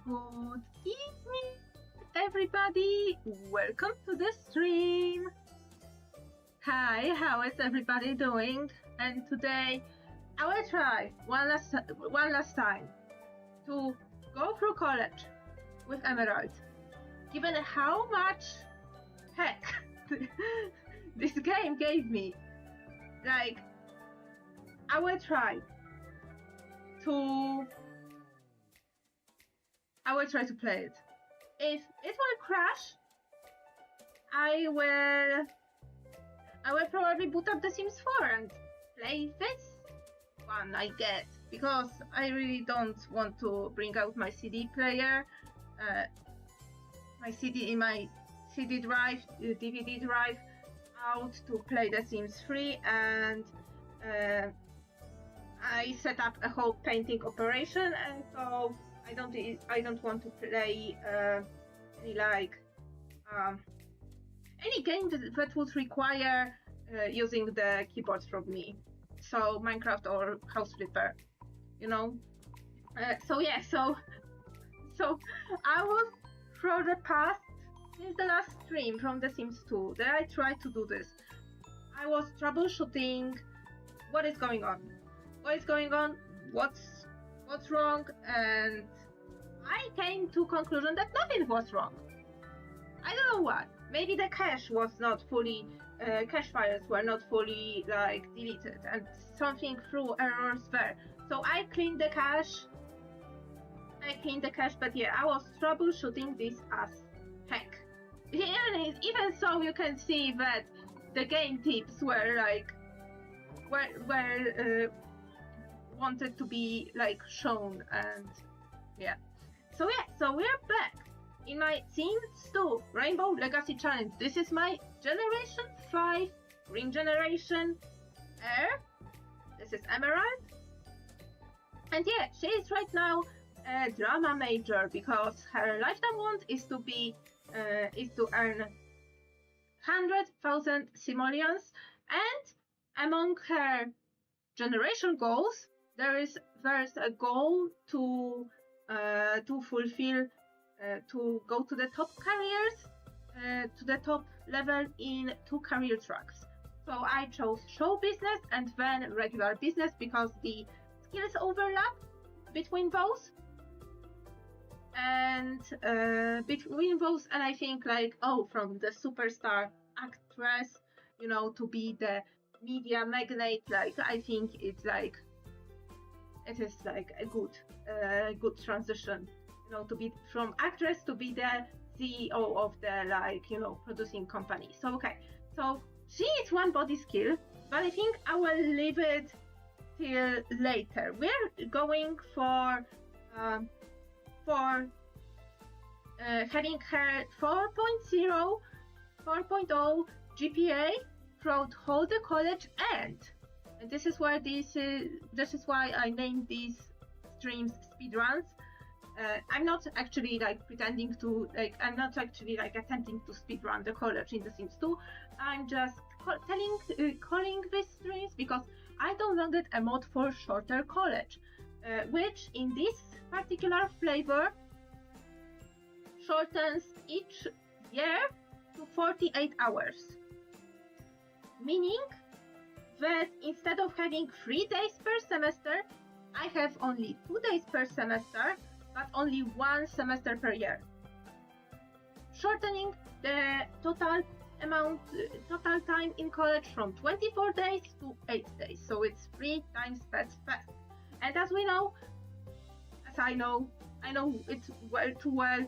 Good evening, everybody. Welcome to the stream. Hi, how is everybody doing? And today I will try one last time to go through college with Emerald. Given how much heck this game gave me, like, I will try to play it. If it will crash, I will probably boot up The Sims 4 and play this one, I guess, because I really don't want to bring out my CD player, my CD drive, DVD drive out to play The Sims 3, and I set up a whole painting operation, and so I don't want to play any game that would require using the keyboard from me. So Minecraft or House Flipper, you know. So I was through the past since the last stream from The Sims 2 that I tried to do this. I was troubleshooting what is going on, what's wrong, and I came to conclusion that nothing was wrong. I don't know what. Maybe the cache was not fully, cache files were not fully deleted, and something threw errors there. So I cleaned the cache. But yeah, I was troubleshooting this as heck. Even so, you can see that the game tips were wanted to be shown, and yeah. So we're back in my Sims 2 Rainbow Legacy Challenge. This is my Generation 5 Green Generation Heir. This is Emerald. And yeah, she is right now a drama major because her lifetime want is to earn 100,000 simoleons, and among her generation goals, there's a goal to fulfill, to go to the top careers, to the top level in 2 career tracks. So I chose show business and then regular business because the skills overlap between those. And I think from the superstar actress, to be the media magnate, I think it is a good transition, to be from actress to be the CEO of the producing company. So okay, so she is one body skill, but I think I will leave it till later. We're going for having her 4.0 GPA throughout whole the college, and this is why I named these streams speedruns. I'm not actually pretending to I'm not actually attempting to speedrun the college in The Sims 2. I'm just calling these streams because I downloaded a mod for shorter college, which in this particular flavor shortens each year to 48 hours. Meaning that instead of having 3 days per semester, I have only 2 days per semester, but only 1 semester per year. Shortening the total time in college from 24 days to 8 days. So it's 3 times as fast. And as we know, I know it too well,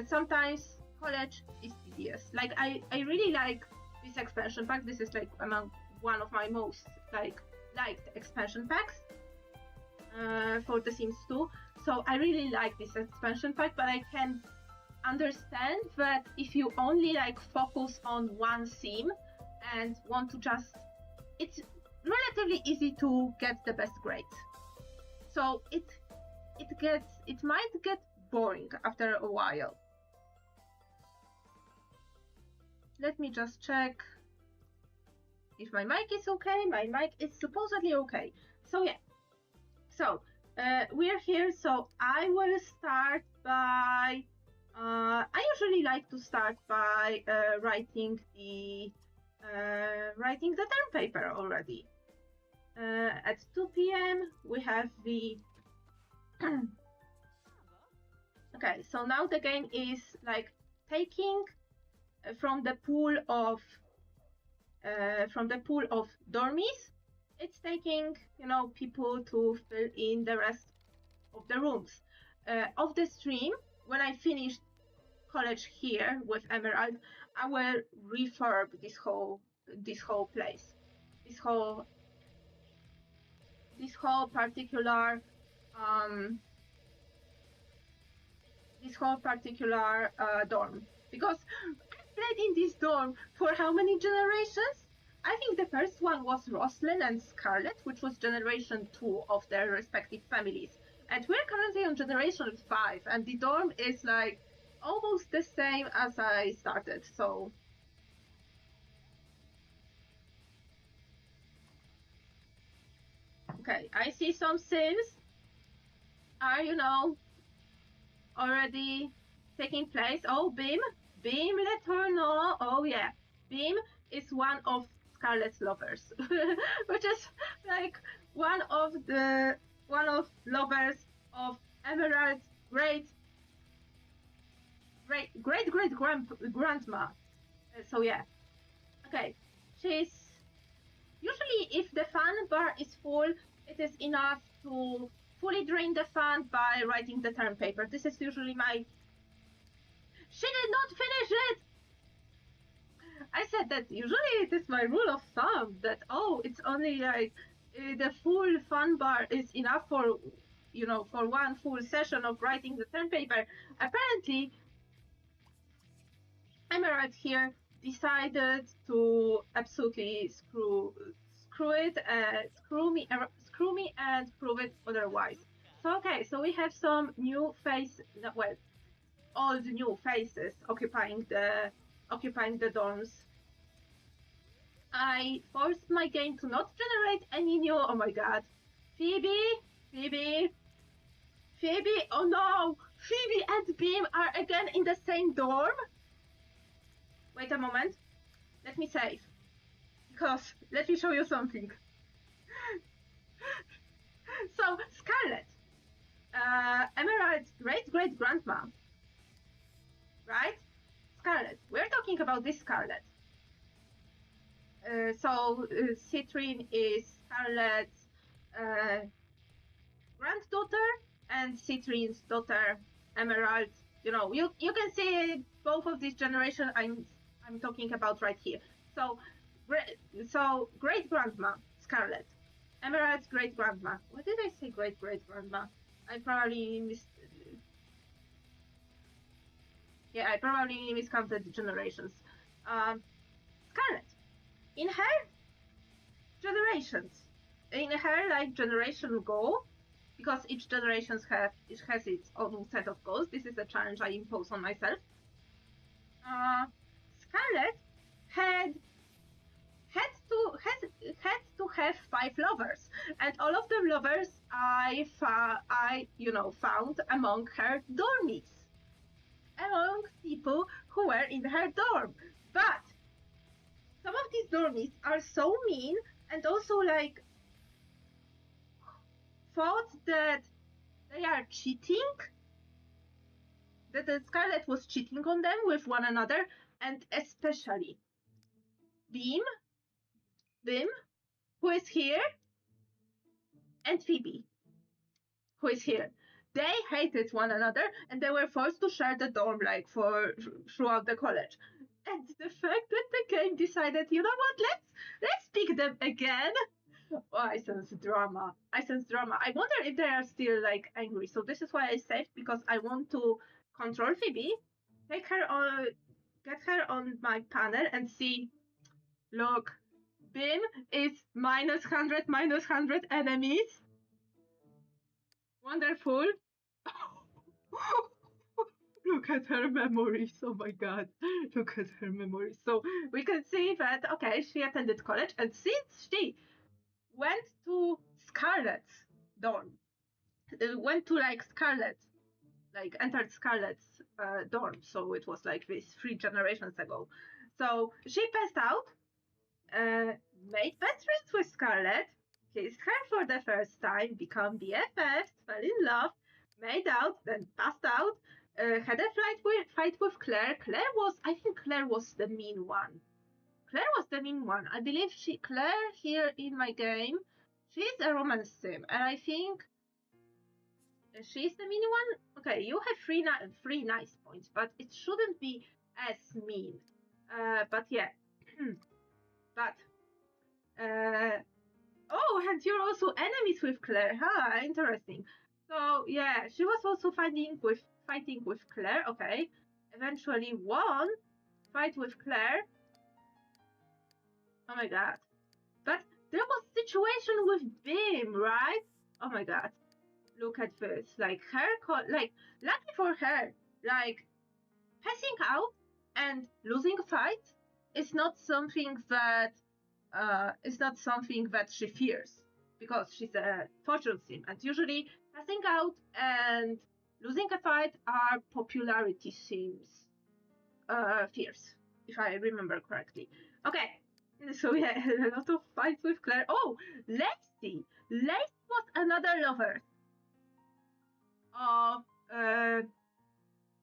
sometimes college is tedious. I really like this expansion pack. This is among one of my most liked expansion packs for The Sims 2. So I really like this expansion pack, but I can understand that if you only focus on one sim and want to it's relatively easy to get the best grades. So it might get boring after a while. Let me just check if my mic is okay. My mic is supposedly okay. So yeah. So we're here. So I will start by, I usually like to start by writing the term paper already. At 2 p.m. we have the okay, so now the game is like taking from the pool of dormies. It's taking, you know, people to fill in the rest of the rooms. Of the stream, when I finish college here with Emerald, I will refurb this whole place, this whole particular dorm, because I've played in this dorm for how many generations? I think the first one was Roslyn and Scarlet, which was generation 2 of their respective families. And we're currently on generation 5, and the dorm is like almost the same as I started, so. Okay, I see some sims are, you know, already taking place. Oh, Beam, let her know. Oh yeah, Beam is one of Scarlet's lovers, which is like one of lovers of Emerald's great grandma. So yeah, okay, she's usually, if the fun bar is full, it is enough to fully drain the fun by writing the term paper. This is usually my. She did not finish it! I said that usually it is my rule of thumb that, oh, it's only like the full fun bar is enough for, you know, for one full session of writing the term paper. Apparently, Emerald here decided to absolutely screw me and prove it otherwise. So okay, so we have some new old new faces occupying the dorms. I forced my game to not generate any new. Oh my god, Phoebe, oh no, Phoebe and Beam are again in the same dorm. Wait a moment, let me save, because let me show you something. So Scarlet, Emerald's great grandma, right? Scarlet, we're talking about this Scarlet. Citrine is Scarlet's granddaughter, and Citrine's daughter, Emerald. You know, you can see both of these generation I'm talking about right here. So great grandma Scarlet, Emerald's great grandma. What did I say? Great grandma. I probably I probably miscounted the generations. Scarlet, in her generations, in her like generation goal, because each generation has its own set of goals. This is a challenge I impose on myself. Scarlet had to have 5 lovers, and all of the lovers I found among her dormies, among people who were in her dorm. But some of these dormies are so mean, and also like thought that they are cheating, that the Scarlet was cheating on them with one another, and especially Beam, who is here, and Phoebe, who is here. They hated one another, and they were forced to share the dorm like throughout the college. And the fact that the game decided, you know what, let's pick them again. Oh, I sense drama. I wonder if they are still like angry. So this is why I saved, because I want to control Phoebe, take her on, get her on my panel and see. Look, Beam is -100 enemies. Wonderful. Look at her memories. Oh my god. Look at her memories. So we can see that, okay, she attended college, and since she went to Scarlet's dorm, went to like Scarlet like entered Scarlet's dorm. So it was like this 3 generations ago. So she passed out, made best friends with Scarlet, kissed her for the first time, become BFFs, fell in love, made out, then passed out, had a fight with Claire. I think Claire was the mean one. Claire was the mean one. I believe Claire here in my game, she's a romance sim, and I think she's the mean one. Okay, you have three nice points, but it shouldn't be as mean. But yeah, but oh, and you're also enemies with Claire, huh? Interesting. So yeah, she was also fighting with Claire. Okay, eventually won fight with Claire. Oh my god. But there was situation with Bim, right? Oh my god. Look at this. Like lucky for her, like passing out and losing a fight is not something that she fears, because she's a fortune sim, and usually passing out and losing a fight are popularity sims fears, if I remember correctly. Okay, so yeah, a lot of fights with Claire. Oh, Lacey was another lover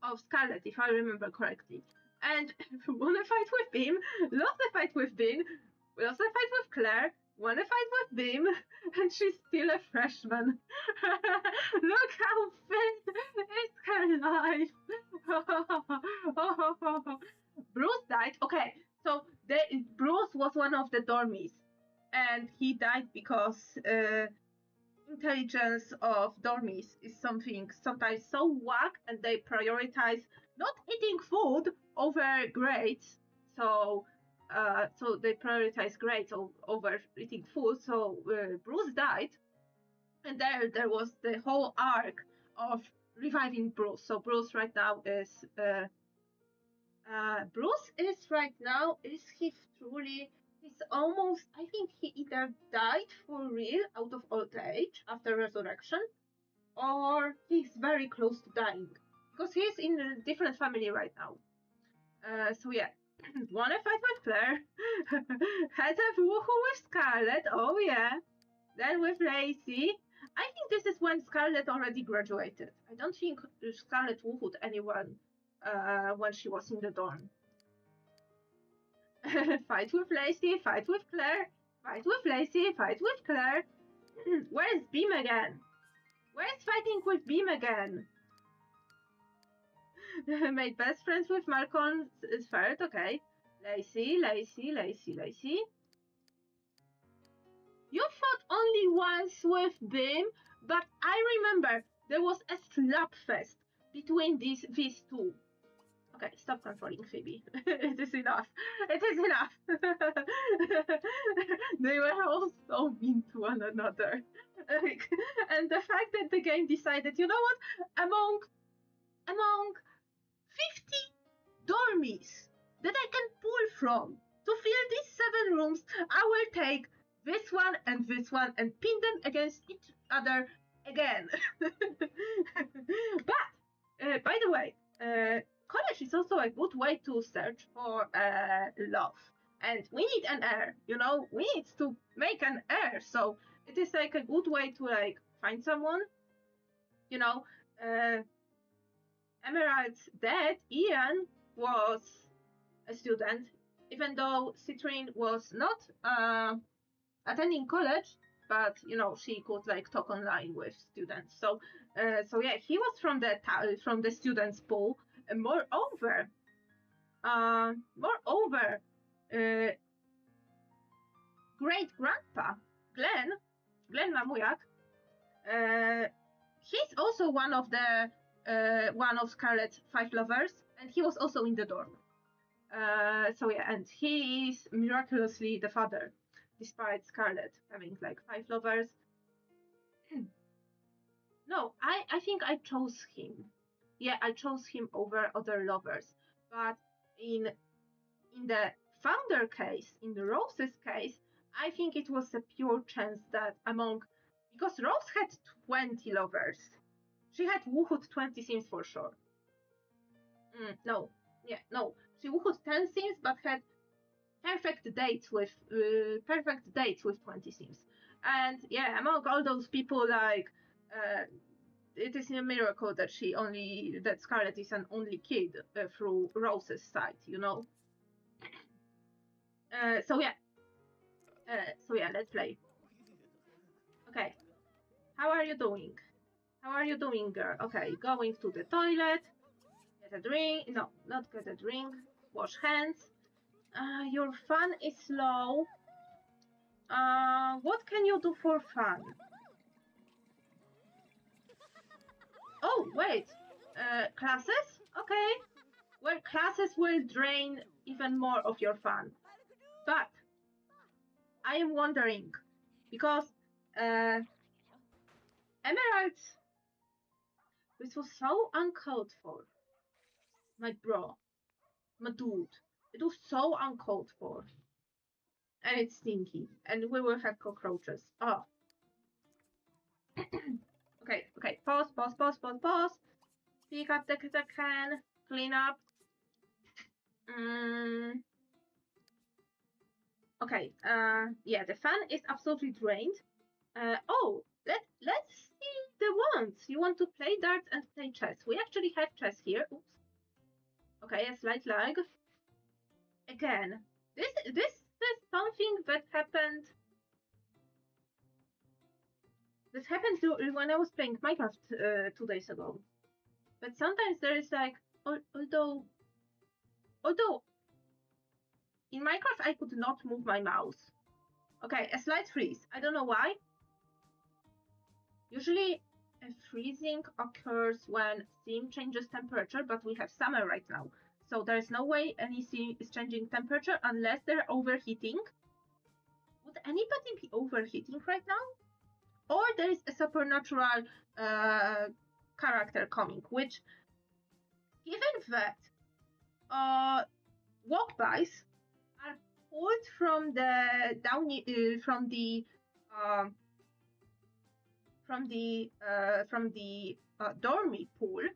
of Scarlet, if I remember correctly, and won a fight with Bim, lost a fight with Bim, lost a fight with Claire, won a fight with Bim, and she's still a freshman. Look how thin is her life. Bruce died. Okay, so Bruce was one of the dormies, and he died because intelligence of dormies is something sometimes so whack, and they prioritize not eating food over grades. So they prioritize grades over eating food. So Bruce died, and there was the whole arc of reviving Bruce. So Bruce right now is is he truly, he's almost, I think he either died for real out of old age after resurrection, or he's very close to dying, because he's in a different family right now. So yeah, won a fight with Claire, had a woohoo with Scarlet, oh yeah, then with Lacey. I think this is when Scarlet already graduated. I don't think Scarlet woohooed anyone when she was in the dorm. Fight with Lacey, fight with Claire, fight with Lacey, fight with Claire. Where is Beam again? Where is fighting with Beam again? Made best friends with Malcolm third, okay. Lacey. You fought only once with Beam, but I remember there was a slap fest between these two. Okay, stop controlling Phoebe. It is enough. It is enough. They were all so mean to one another. And the fact that the game decided, you know what? Among 50 dormies that I can pull from to fill these 7 rooms, I will take this one and pin them against each other again. But, by the way, college is also a good way to search for love. And we need an heir, we need to make an heir. So it is like a good way to find someone. Emerald's dad, Ian, was a student, even though Citrine was not attending college, but she could talk online with students. So yeah, he was from the students pool. And moreover, great grandpa Glenn Mamujak, he's also one of Scarlet's 5 lovers, and he was also in the dorm. So yeah, and he is miraculously the father, despite Scarlet having 5 lovers. No, I think I chose him. Yeah, I chose him over other lovers. But in the founder case, in the Rose's case, I think it was a pure chance that because Rose had 20 lovers. She had woohooed 20 sims for sure. No. Yeah, no. She woohooed 10 sims, but had perfect dates with 20 sims. And yeah, among all those people, like, it is a miracle that Scarlet is an only kid through Rose's side, you know. So yeah, let's play. Okay, how are you doing? How are you doing, girl? Okay, going to the toilet. Get a drink. No, not get a drink. Wash hands. Your fun is low. What can you do for fun? Oh, wait. Classes? Okay. Well, classes will drain even more of your fun. But I am wondering, because Emeralds, this was so uncalled for. My bro. My dude. It was so uncalled for. And it's stinky. And we will have cockroaches. Oh. Okay. Pause. Pick up the can. Clean up. Okay. Yeah, the fan is absolutely drained. Oh, let's see the ones. You want to play darts and play chess. We actually have chess here. Oops. Okay, a slight lag. Again, this is something that happened. This happened when I was playing Minecraft 2 days ago. But sometimes there is like, although in Minecraft I could not move my mouse. Okay, a slight freeze. I don't know why. Usually a freezing occurs when sim changes temperature, but we have summer right now. So there's no way any sim is changing temperature unless they're overheating. Would anybody be overheating right now? Or there is a supernatural character coming, which, given that walkbys are pulled from the dormy pool,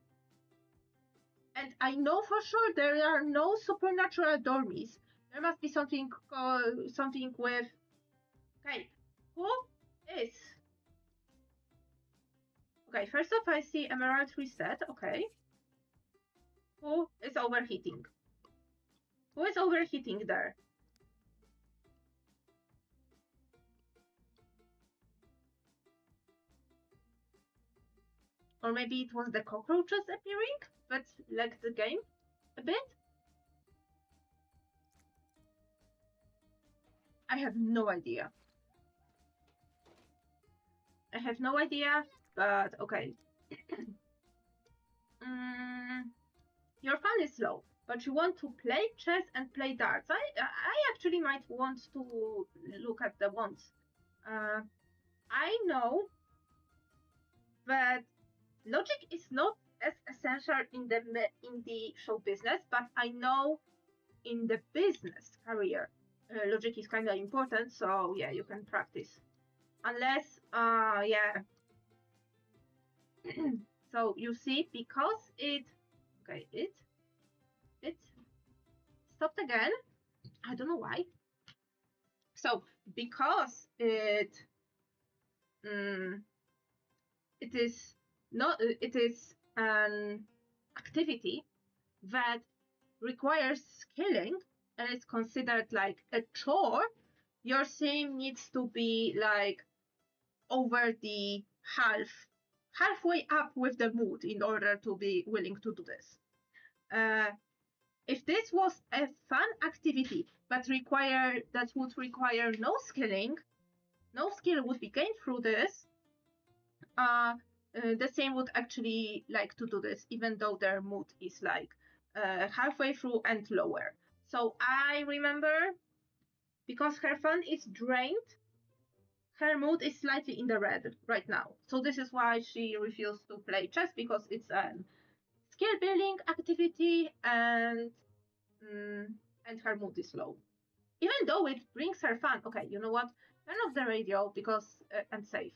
and I know for sure there are no supernatural dormies. There must be something with. Okay, who is? Okay, first off, I see Emerald reset. Okay, who is overheating? Who is overheating there? Or maybe it was the cockroaches appearing that lagged the game a bit? I have no idea. But okay. Your fun is low, but you want to play chess and play darts. I actually might want to look at the ones. I know that logic is not as essential in the show business, but I know in the business career, logic is kind of important. So yeah, you can practice. Unless, yeah. So you see, because it stopped again. I don't know why. So because it is an activity that requires skilling and it's considered like a chore, your sim needs to be like over the halfway up with the mood in order to be willing to do this. If this was a fun activity that would require no skilling, no skill would be gained through this, the same would actually like to do this, even though their mood is like halfway through and lower. So I remember, because her fun is drained, her mood is slightly in the red right now. So this is why she refused to play chess, because it's a skill building activity and her mood is low. Even though it brings her fun. Okay, you know what? Turn off the radio because and save.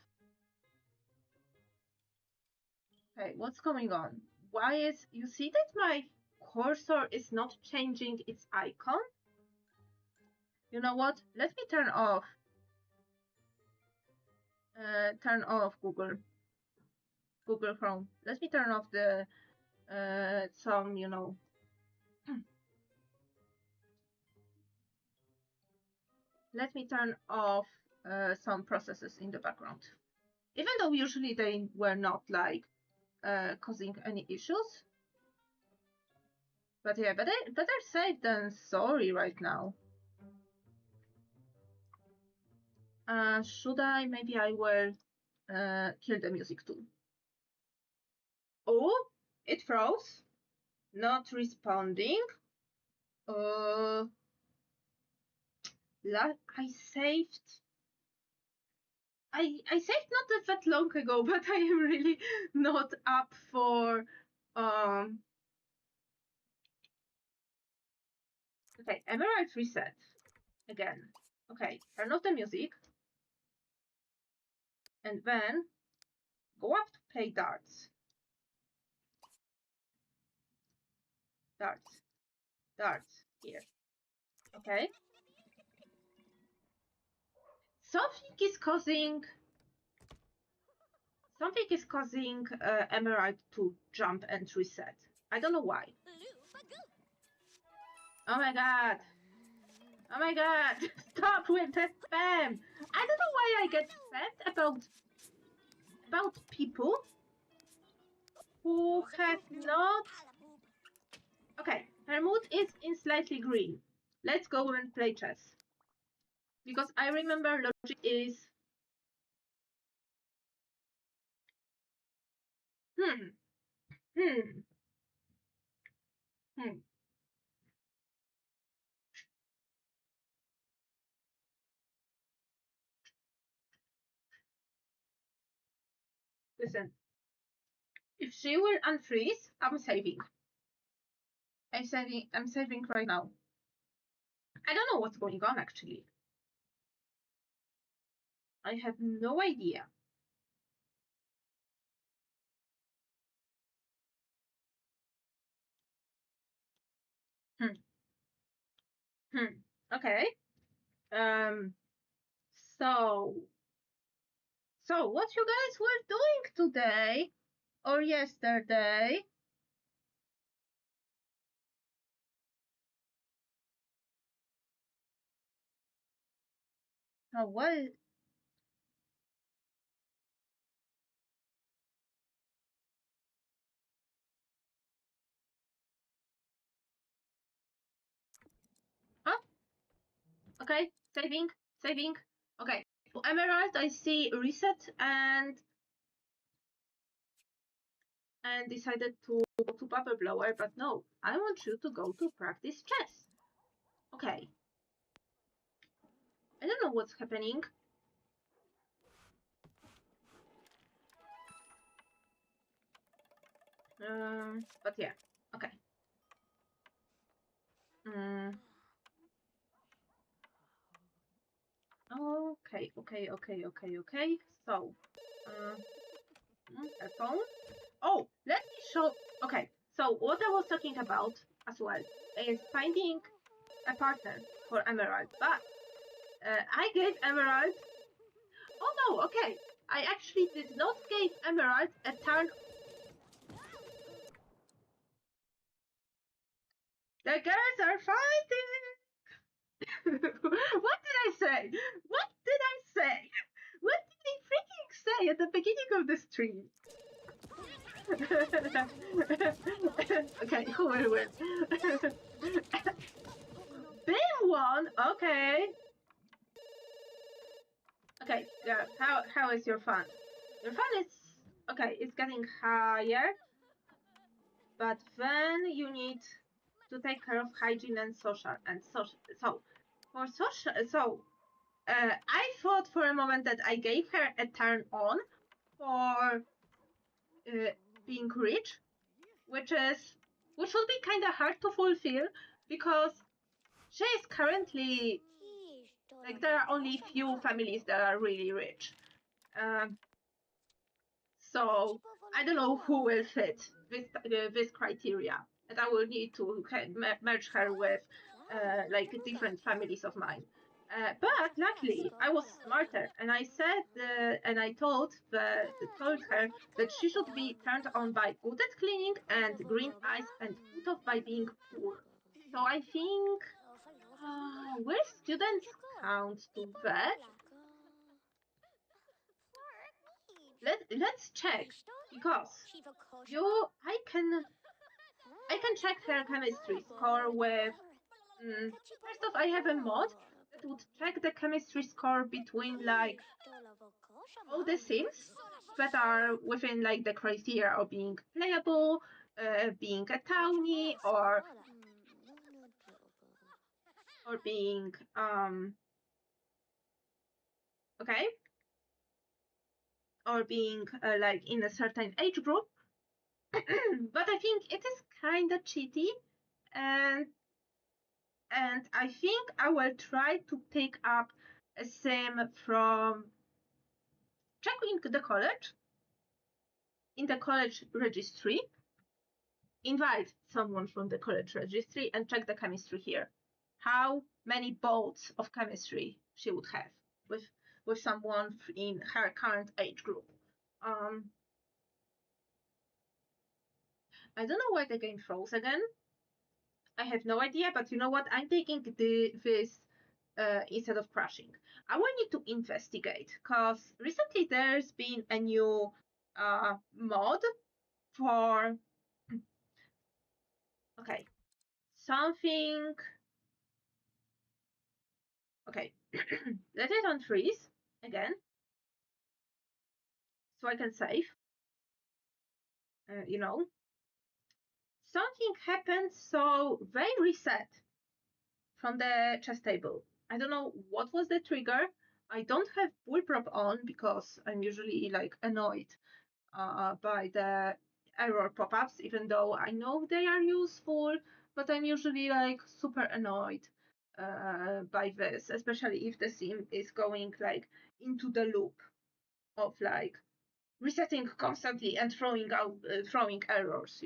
Okay, what's going on? Why is... You see that my cursor is not changing its icon? You know what? Let me turn off Google Chrome. Let me turn off the some, you know. Let me turn off some processes in the background. Even though usually they were not like causing any issues. But yeah, better safe than sorry right now. Should I? Maybe I will kill the music too. Oh, it froze. Not responding. I saved. I saved not that long ago, but I am really not up for Okay, Emerald reset again. Okay, turn off the music. And then go up to play darts. Darts, here. Okay. Something is causing Emerald to jump and reset. I don't know why. Oh my god. Oh my god. Stop with the spam. I don't know why I get spammed about people who have not... Okay, her mood is in slightly green. Let's go and play chess. Because I remember logic is... Listen, if she will unfreeze, I'm saving. I'm saving right now. I don't know what's going on actually. I have no idea. Okay. So what you guys were doing today or yesterday? Oh, what? Huh? Okay, saving. Okay, for Emerald, I see reset and decided to go to Bubble Blower, but no, I want you to go to practice chess. Okay. I don't know what's happening. But yeah, okay. Okay. So, phone. Oh, let me show. Okay, so what I was talking about as well is finding a partner for Emerald, but I gave Emerald. Oh no, okay. I actually did not give Emerald a turn. The girls are fighting! What did I say? What did I say? What did I freaking say at the beginning of the stream? Okay, who will win? Bim won! Okay. Okay, girl, how is your fun? Your fun is... Okay, it's getting higher. But then you need to take care of hygiene and social. So, for social... I thought for a moment that I gave her a turn on for being rich, which will be kind of hard to fulfill because she is currently like there are only few families that are really rich. So I don't know who will fit this criteria, and I will need to merge her with like different families of mine. But luckily, I was smarter, and I said, and I told her that she should be turned on by good at cleaning and green eyes, and put off by being poor. So I think, will students count to that? Let's check, because I can check her chemistry score with. First off, I have a mod that would check the chemistry score between like all the sims that are within like the criteria of being playable, being a townie, or being okay, or being like in a certain age group. But I think it is kind of cheaty, and I think I will try to pick up a sim from checking the college in the college registry, invite someone from the college registry and check the chemistry here. How many bolts of chemistry she would have with someone in her current age group. I don't know why the game froze again. I have no idea, but you know what? I'm taking this instead of crashing. I will need to investigate, because recently there's been a new mod for okay, something. Okay, let it on freeze again, so I can save. You know, something happened, so they reset from the chess table. I don't know what was the trigger. I don't have bullprop on because I'm usually like annoyed by the error pop-ups, even though I know they are useful, but I'm usually like super annoyed by this, especially if the sim is going like into the loop of like resetting constantly and throwing errors,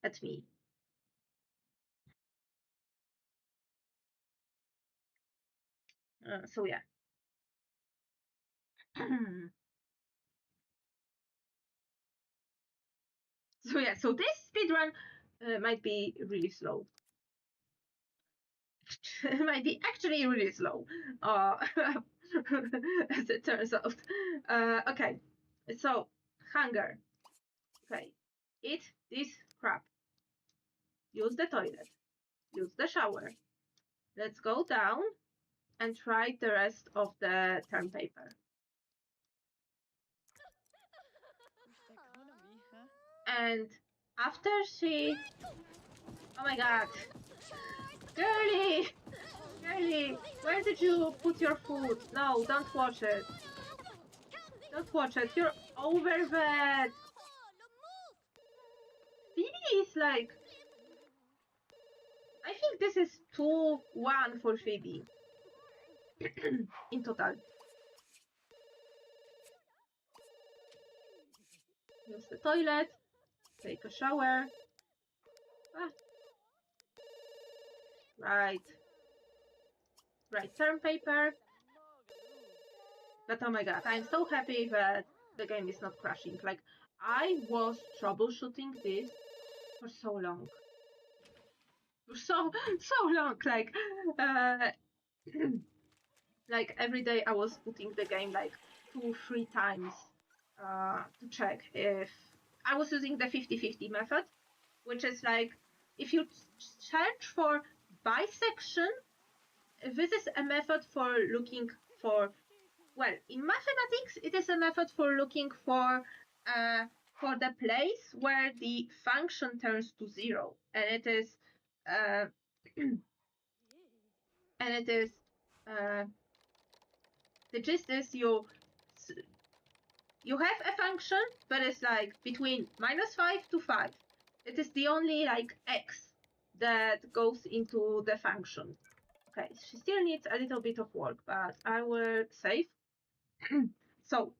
at me. So yeah. So yeah, so this speedrun might be really slow. Might be actually really slow, as it turns out. Okay, so hunger. Okay, eat this crap. Use the toilet. Use the shower. Let's go down and try the rest of the term paper. And after she... Oh my god. Girly! Girly! Where did you put your food? No, don't watch it. Don't watch it. You're over that. Phoebe is like... I think this is 2-1 for Phoebe. In total. Use the toilet. Take a shower. Ah. Right. Right term paper. But oh my god, I'm so happy that the game is not crashing. Like, I was troubleshooting this for so long. For so long. Like, like every day I was putting the game like 2-3 times to check if I was using the 50-50 method, which is like, if you search for bisection, this is a method for looking for, well, in mathematics, it is a method for looking for the place where the function turns to 0, and it is the gist is you have a function that is like between -5 to 5. It is the only like x that goes into the function. Okay, she still needs a little bit of work, but I will save. So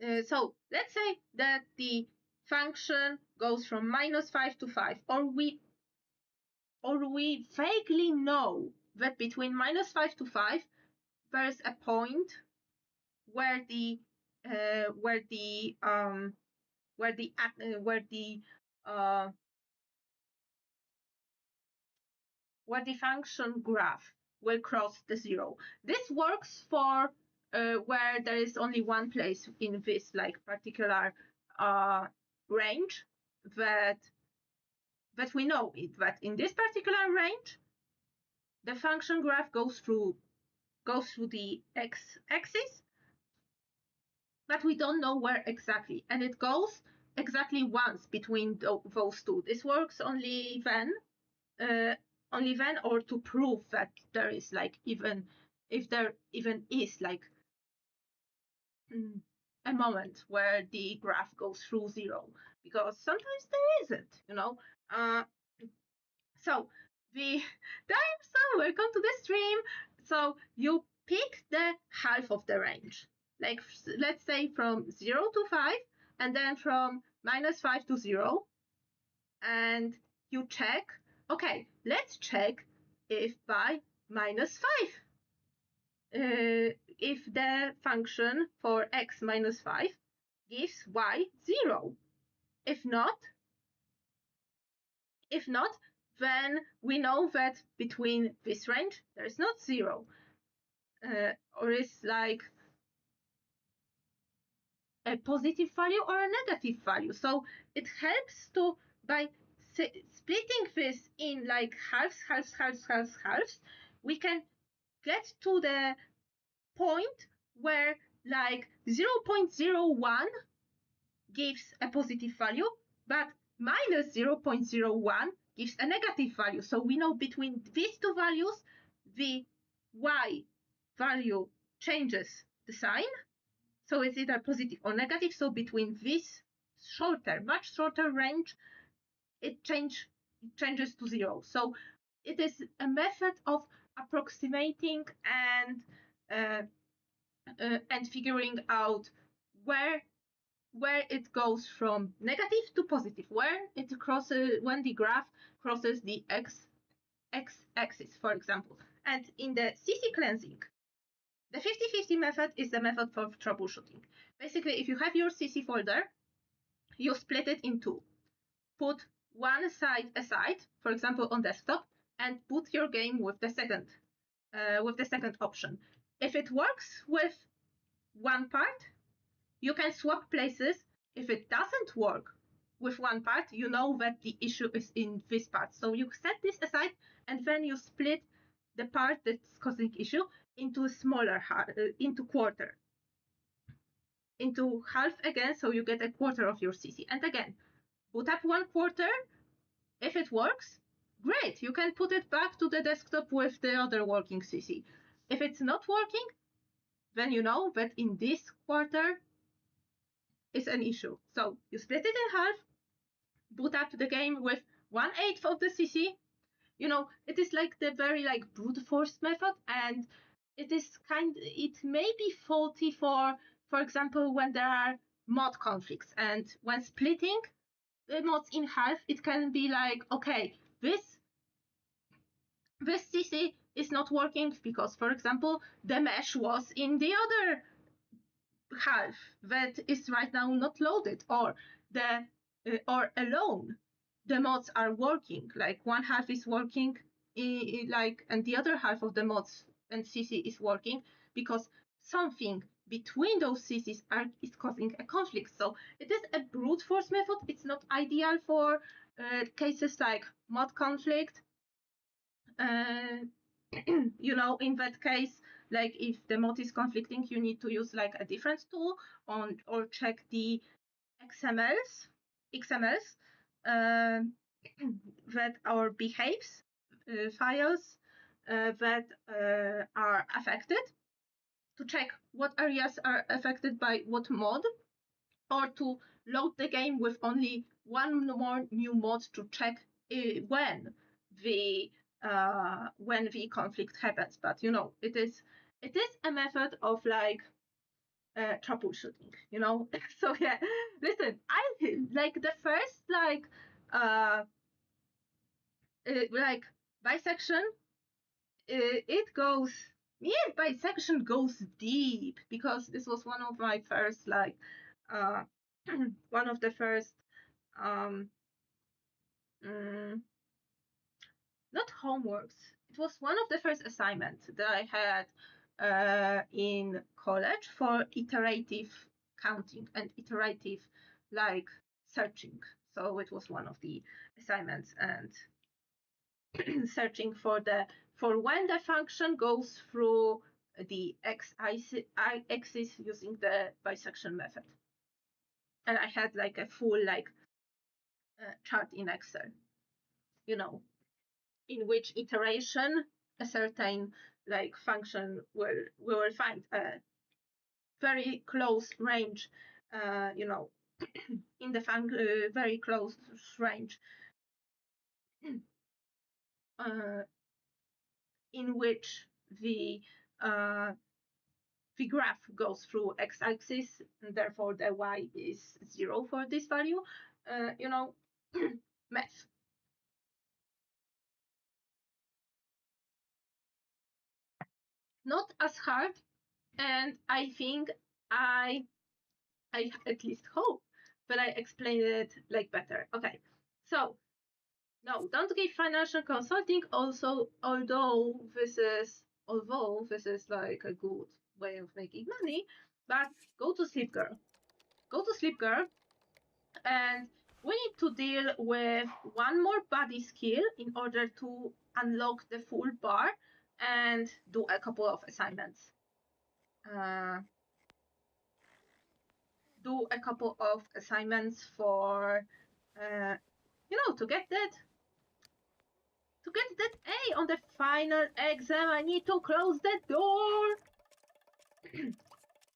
So let's say that the function goes from -5 to 5, or we vaguely know that between -5 to 5 there's a point where the uh, where the um, where the uh, where the function graph will cross the zero. This works for where there is only one place in this like particular range that we know it, that in this particular range the function graph goes through the x-axis, but we don't know where exactly, and it goes exactly once between those two. This works only then, or to prove that there is like even if there even is like a moment where the graph goes through zero, because sometimes there isn't, you know. So the time, so welcome to the stream. So you pick the half of the range, like let's say from 0 to 5, and then from -5 to 0, and you check. Okay, let's check if by -5, if the function for x -5 gives y 0. If not, then we know that between this range there is not 0, or is like a positive value or a negative value. So it helps to, by splitting this in like halves, we can get to the point where like 0.01 gives a positive value, but -0.01 gives a negative value. So we know between these two values, the y value changes the sign. So it's either positive or negative. So between this much shorter range, it changes to 0. So it is a method of approximating and figuring out where it goes from negative to positive, when the graph crosses the x-axis, for example. And in the CC cleansing, the 50/50 method is the method for troubleshooting. Basically, if you have your CC folder, you split it in two. Put one side aside, for example, on desktop, and put your game with the second option. If it works with one part, you can swap places. If it doesn't work with one part, you know that the issue is in this part. So you set this aside, and then you split the part that's causing issue into a smaller into quarter, into half again, so you get a quarter of your CC. And again, boot up one quarter. If it works, great. You can put it back to the desktop with the other working CC. If it's not working, then you know that in this quarter is an issue. So you split it in half, boot up the game with 1/8 of the CC. You know, it is like the very like brute force method, and it may be faulty for example, when there are mod conflicts, and when splitting the mods in half, it can be like, okay, this CC is not working because, for example, the mesh was in the other half that is right now not loaded, or or alone the mods are working, like one half is working and the other half of the mods and CC is working because something between those CCs is causing a conflict. So it is a brute force method. It's not ideal for cases like mod conflict. You know, in that case, like if the mod is conflicting, you need to use like a different tool or check the XMLs that are behaves files that are affected, to check what areas are affected by what mod, or to load the game with only one more new mod to check when the conflict happens. But you know, it is a method of like troubleshooting, you know. So yeah, listen, I like the first like bisection. It goes, yeah, bisection goes deep because this was one of my first uh one of the first um mm, not homeworks. It was one of the first assignments that I had in college for iterative counting and iterative like searching. So it was one of the assignments and searching for when the function goes through the axis using the bisection method. And I had like a full chart in Excel, you know, in which iteration a certain like function we will find a very close range, you know, in the very close range uh, in which the uh, the graph goes through x-axis, and therefore the y is 0 for this value, you know, math. Not as hard, and I think I at least hope that I explained it like better. Okay, so no, don't give financial consulting. Also, although this is like a good way of making money, but go to sleep, girl. Go to sleep, girl, and we need to deal with one more body skill in order to unlock the full bar and do a couple of assignments. Uh, do a couple of assignments for, you know, to get that A on the final exam. I need to close the door.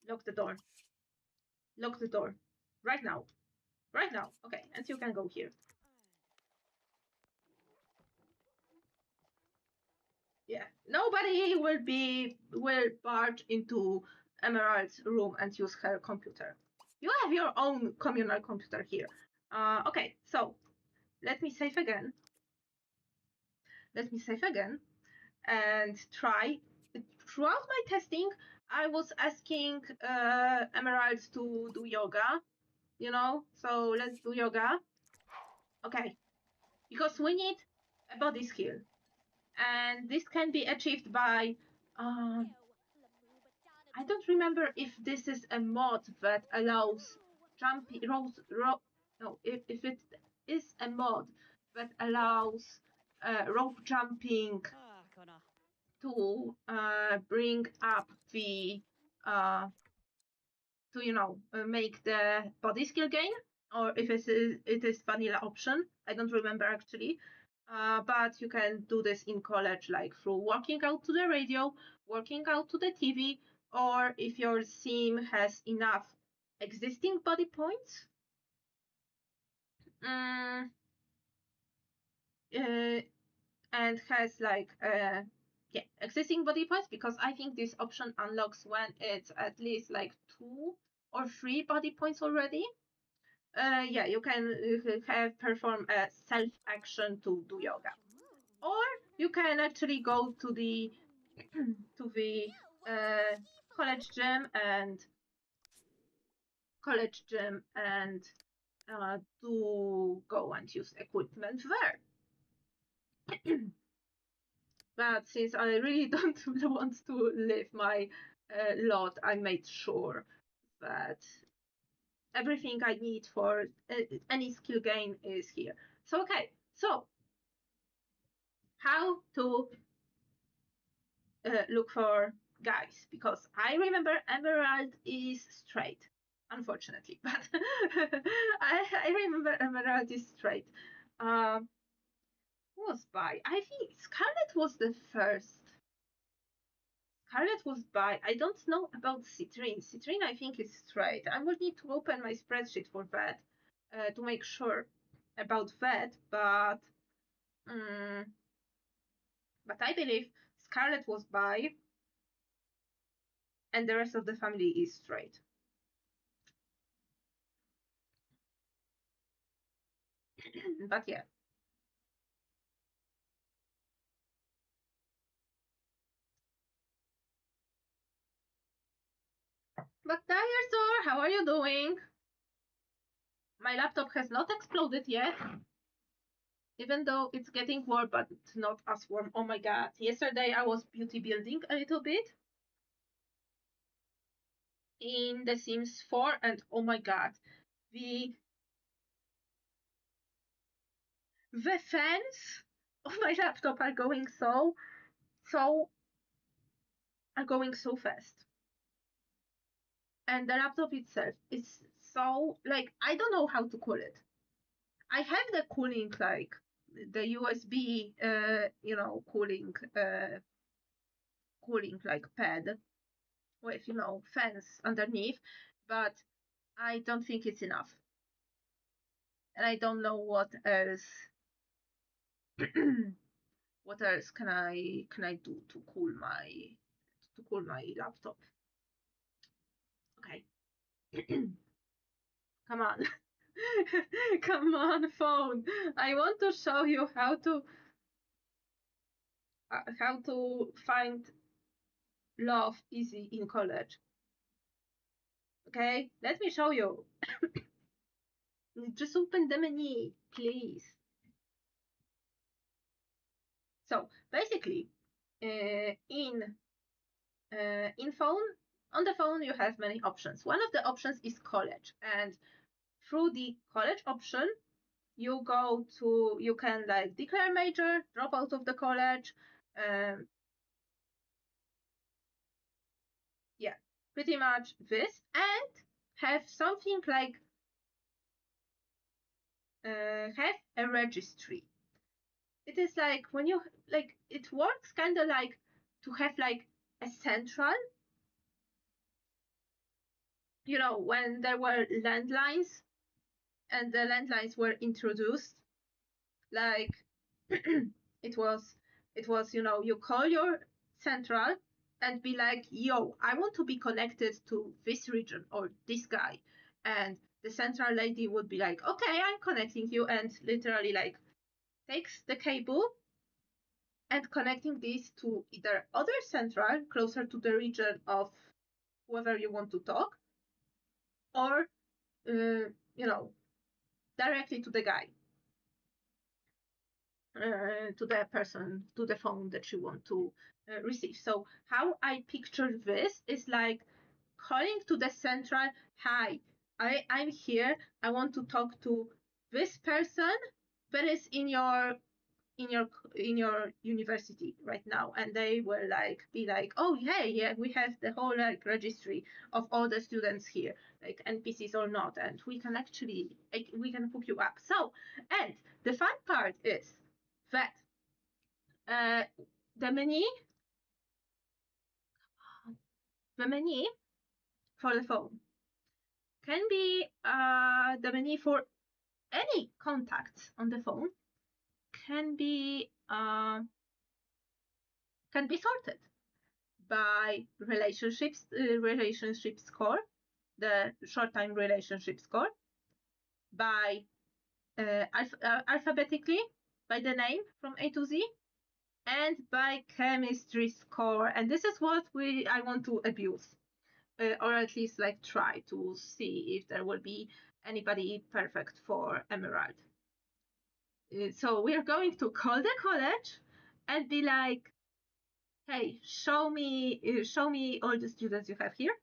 Lock the door. Lock the door. Right now. Right now. Okay, and you can go here. Yeah. Nobody will barge into Emerald's room and use her computer. You have your own communal computer here. Okay, so let me save again. Let me save again and try. Throughout my testing, I was asking Emerald to do yoga, you know, so let's do yoga. Okay, because we need a body skill, and this can be achieved by I don't remember if this is a mod that allows jumping no, if it is a mod that allows rope jumping to bring up the to make the body skill gain, or if it is vanilla option. I don't remember actually. But you can do this in college, like through working out to the radio, working out to the TV, or if your sim has enough existing body points, um, and has existing body points, because I think this option unlocks when it's at least like 2 or 3 body points already. Yeah, you can have perform a self action to do yoga, or you can actually go to the to the uh, college gym and to go and use equipment there. But since I really don't want to live my lot, I made sure that everything I need for any skill gain is here. So okay, so how to look for guys, because I remember Emerald is straight, unfortunately, but I remember Emerald is straight. Who was bi? I think Scarlet was the first. Scarlet was bi. I don't know about Citrine. Citrine, I think, is straight. I will need to open my spreadsheet for that to make sure about that, um, but I believe Scarlet was bi and the rest of the family is straight. But yeah. But Dinosaur, how are you doing? My laptop has not exploded yet, even though it's getting warm, but not as warm. Oh my god. Yesterday I was beauty building a little bit in The Sims 4, and oh my god, the the fans of my laptop so are going so fast. And the laptop itself is so like I don't know how to call it. I have the cooling like the USB cooling like pad with fans underneath, but I don't think it's enough. And I don't know what else what else can I do to cool my laptop. Okay. Come on. Come on, phone. I want to show you how to find love easy in college. Okay, let me show you. Just open the menu, please. So basically, in phone, on the phone you have many options. One of the options is college, and through the college option, you can like declare major, drop out of the college, um, yeah, pretty much this, and have something like have a registry. It is like when you like it works kind of like to have like a central, when there were landlines and the landlines were introduced, like it was you call your central and be like, yo, I want to be connected to this region or this guy, and the central lady would be like, okay, I'm connecting you, and literally like takes the cable and connecting this to either other central closer to the region of whoever you want to talk, or uh, you know directly to the guy, to the person, to the phone that you want to receive. So how I picture this is like calling to the central, hi, I'm here, I want to talk to this person that is in your in your university right now, and they will like be like, oh hey, yeah, we have the whole like registry of all the students here, like NPCs or not, and we can actually like, we can hook you up. So, and the fun part is that uh, the menu the menu for the phone can be the menu for any contacts on the phone can be sorted by relationship score, the short time relationship score, by alphabetically by the name from A to Z, and by chemistry score. And this is what I want to abuse, or at least like try to see if there will be anybody perfect for Emerald. So we are going to call the college and be like, hey, show me all the students you have here,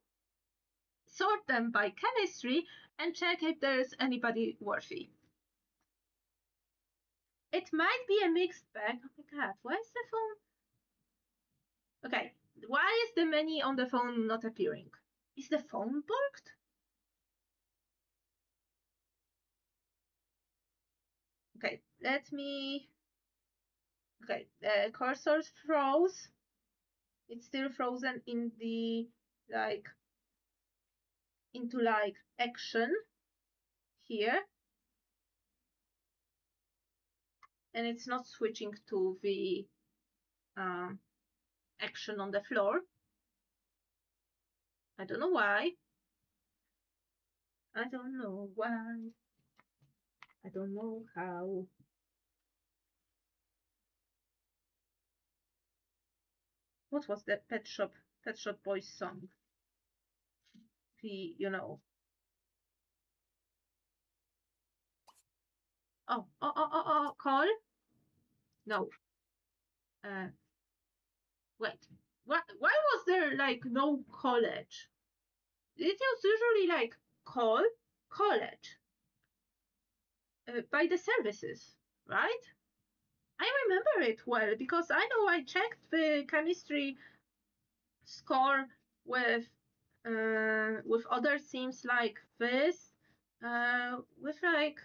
sort them by chemistry, and check if there's anybody worthy. It might be a mixed bag. Oh my god, why is the phone? Okay, why is the menu on the phone not appearing? Is the phone blocked? Okay, let me. Okay, the cursor froze. It's still frozen in the like into like action here, and it's not switching to the action on the floor. I don't know why. I don't know why. I don't know how. What was the Pet Shop Boys song? You know. Call? No. Uh, wait. Why was there like no college? It was usually like call, college, by the services, right? I remember it well because I know I checked the chemistry score with other themes like this, with like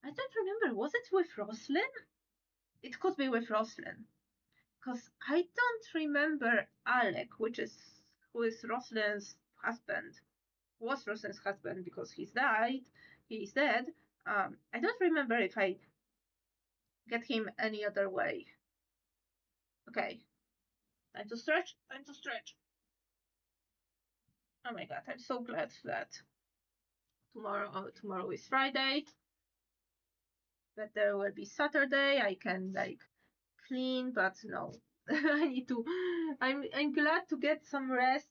I don't remember. Was it with Roslyn? It could be with Roslyn because I don't remember Alec, who is Roslyn's husband. Was Roslyn's husband because he's died. He's dead. I don't remember if I get him any other way. Okay, time to stretch. Time to stretch. Oh my god, I'm so glad that tomorrow is Friday. That there will be Saturday. I can like clean, but no, I need to. I'm glad to get some rest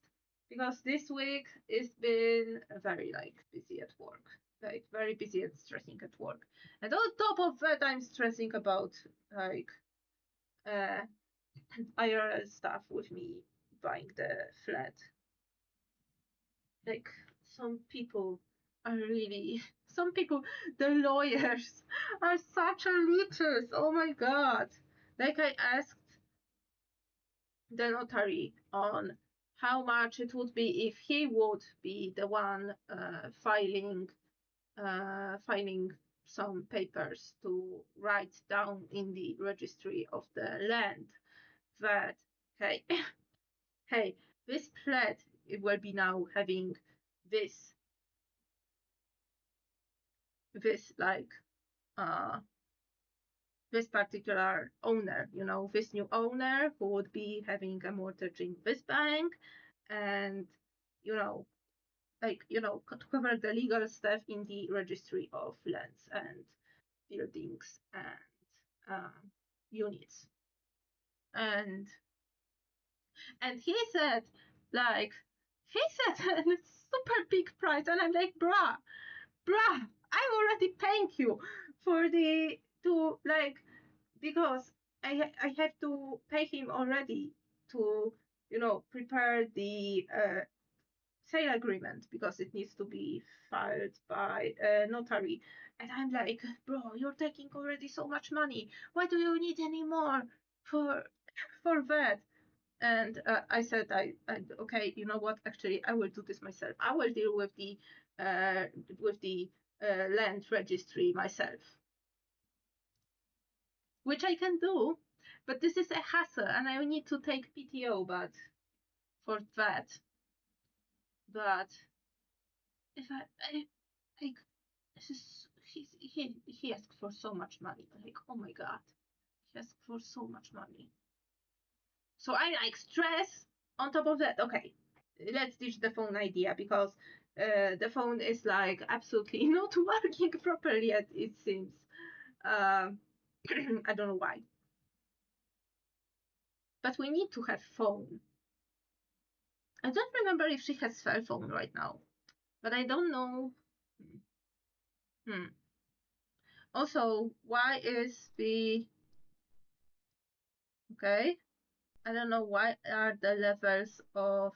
because this week it's been very like busy at work, like very busy and stressing at work. And on top of that, I'm stressing about like uh IRL stuff with me buying the flat. Like some people are really some people, the lawyers are such a leeches. Oh my god. Like I asked the notary on how much it would be if he would be the one filing some papers to write down in the registry of the land that hey hey, this flat it will be now having this this like uh this particular owner, this new owner who would be having a mortgage in this bank, and you know to cover the legal stuff in the registry of lands and buildings and units. And like he said a super big price, and I'm like, bruh, I'm already paying you for the to like because I have to pay him already to prepare the sale agreement because it needs to be filed by a notary. And I'm like, bro, you're taking already so much money. Why do you need any more for that? And I said, okay, you know what? Actually, I will do this myself. I will deal with the uh, land registry myself, which I can do. But this is a hassle, and I need to take PTO, but for that. But if I like, this is he asked for so much money. Like, oh my god, he asked for so much money. So I like stress on top of that. Okay, let's ditch the phone idea because the phone is like absolutely not working properly. It seems. Um, I don't know why, but we need to have phone. I don't remember if she has cell phone right now, but I don't know. Hmm. Also, why is the okay? I don't know why are the levels of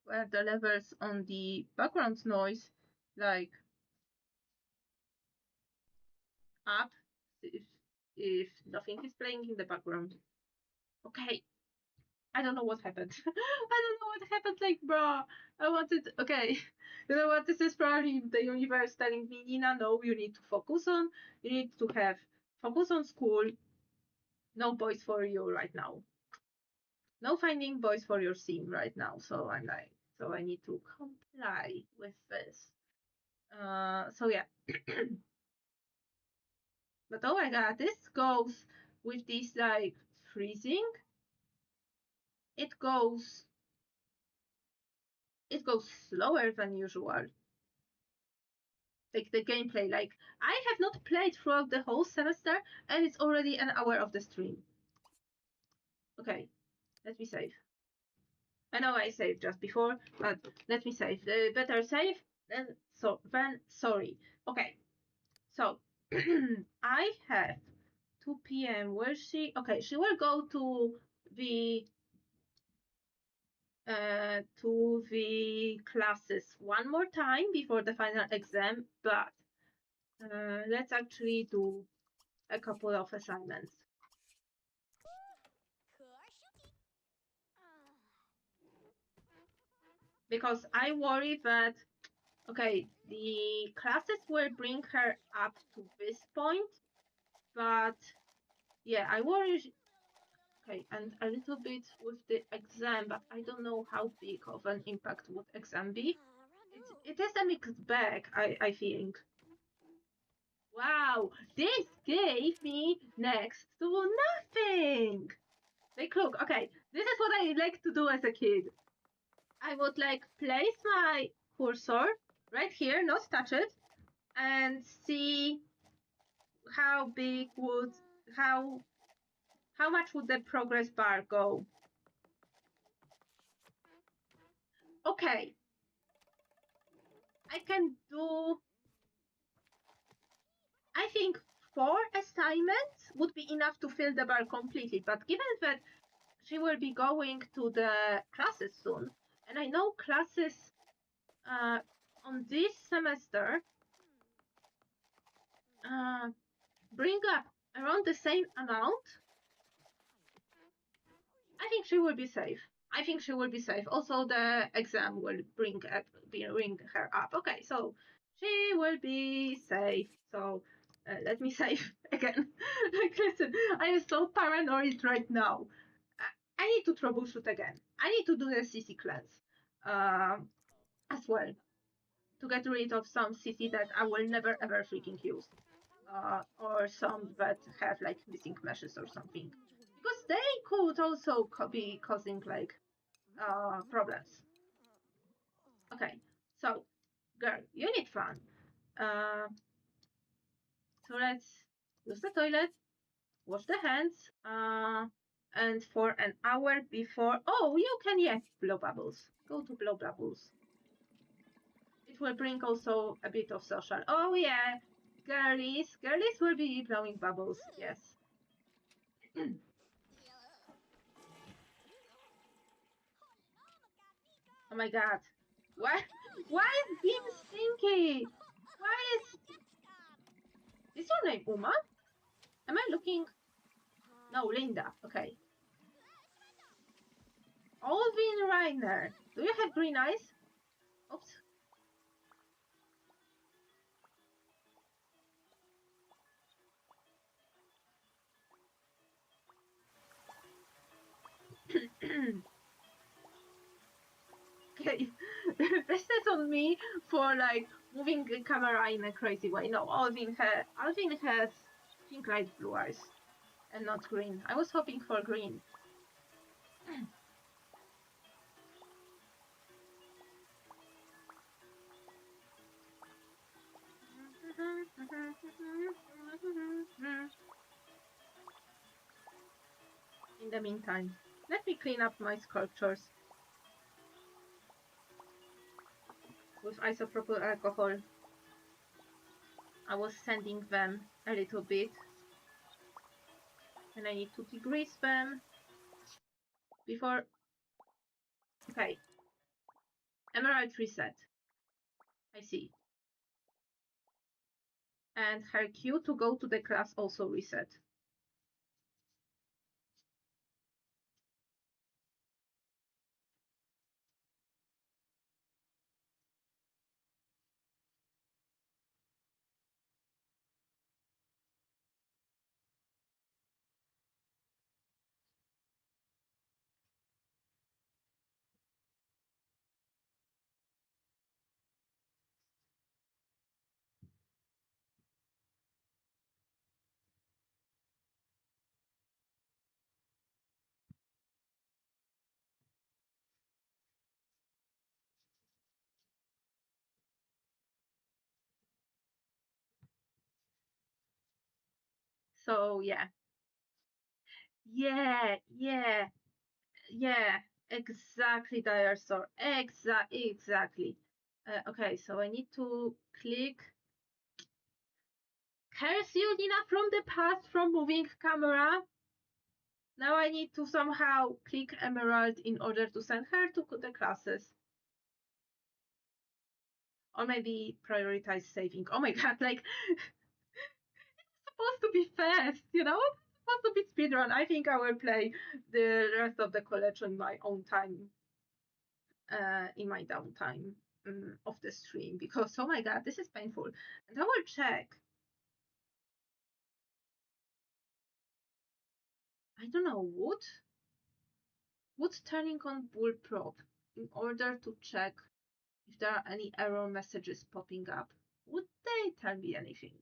where the levels on the background noise like up if nothing is playing in the background. Okay, I don't know what happened. I don't know what happened. Like, bro, I wanted. Okay, you know what? This is probably the universe telling me, Nina, no, you need to focus on. You need to have focus on school. No boys for you right now. No finding boys for your scene right now. So I'm like, so I need to comply with this. So yeah. But oh my god, this goes with this like freezing. It goes slower than usual. like the gameplay. Like I have not played throughout the whole semester, and it's already an hour of the stream. Okay, let me save. I know I saved just before, but let me save. Better save than sorry. Okay, so I have 2 p.m. Where's she? Okay, she will go to the classes one more time before the final exam, but let's actually do a couple of assignments. Because I worry that, okay, the classes will bring her up to this point, but yeah, I worry. Okay, and a little bit with the exam, but I don't know how big of an impact would exam be. It is a mixed bag, I think. Wow, this gave me next to nothing. Like, look, okay, this is what I like to do as a kid. I would like place my cursor right here, not touch it, and see how big would, how much would the progress bar go. Okay, I can do, I think 4 assignments would be enough to fill the bar completely, but given that she will be going to the classes soon, and I know classes on this semester bring up around the same amount, I think she will be safe. I think she will be safe. Also, the exam will bring her up. Okay, so she will be safe. So let me save again. Like, listen, I am so paranoid right now. I need to troubleshoot again. I need to do the CC cleanse as well to get rid of some CC that I will never ever freaking use. Or some that have like missing meshes or something. Because they could also be causing like problems. Okay, so girl, you need fun. So let's use the toilet, wash the hands, and for an hour before, oh, you can, yeah, blow bubbles. Go to blow bubbles. It will bring also a bit of social. Oh yeah, girlies will be blowing bubbles, yes. Oh my god. Why is Beam stinky? Why is your name Uma? Am I looking? No, Linda. Okay. Alvin Reiner. Do you have green eyes? Oops. Okay. This is on me for like moving the camera in a crazy way. No, Alvin has pink light blue eyes and not green. I was hoping for green. In the meantime, let me clean up my sculptures with isopropyl alcohol. I was sanding them a little bit, and I need to degrease them before. Okay, emerald reset. I see. And her queue to go to the class also reset. So yeah. Yeah. Exactly, dire store. Exactly. Okay, so I need to click Curse you, Nina, from the past from moving camera. Now I need to somehow click Emerald in order to send her to the classes. Or maybe prioritize saving. Oh my god, like, it's supposed to be fast, you know? It's supposed to be speedrun. I think I will play the rest of the collection in my own time, in my downtime of the stream, because, oh my god, this is painful. And I will check. I don't know, would turning on bull prop in order to check if there are any error messages popping up. Would they tell me anything?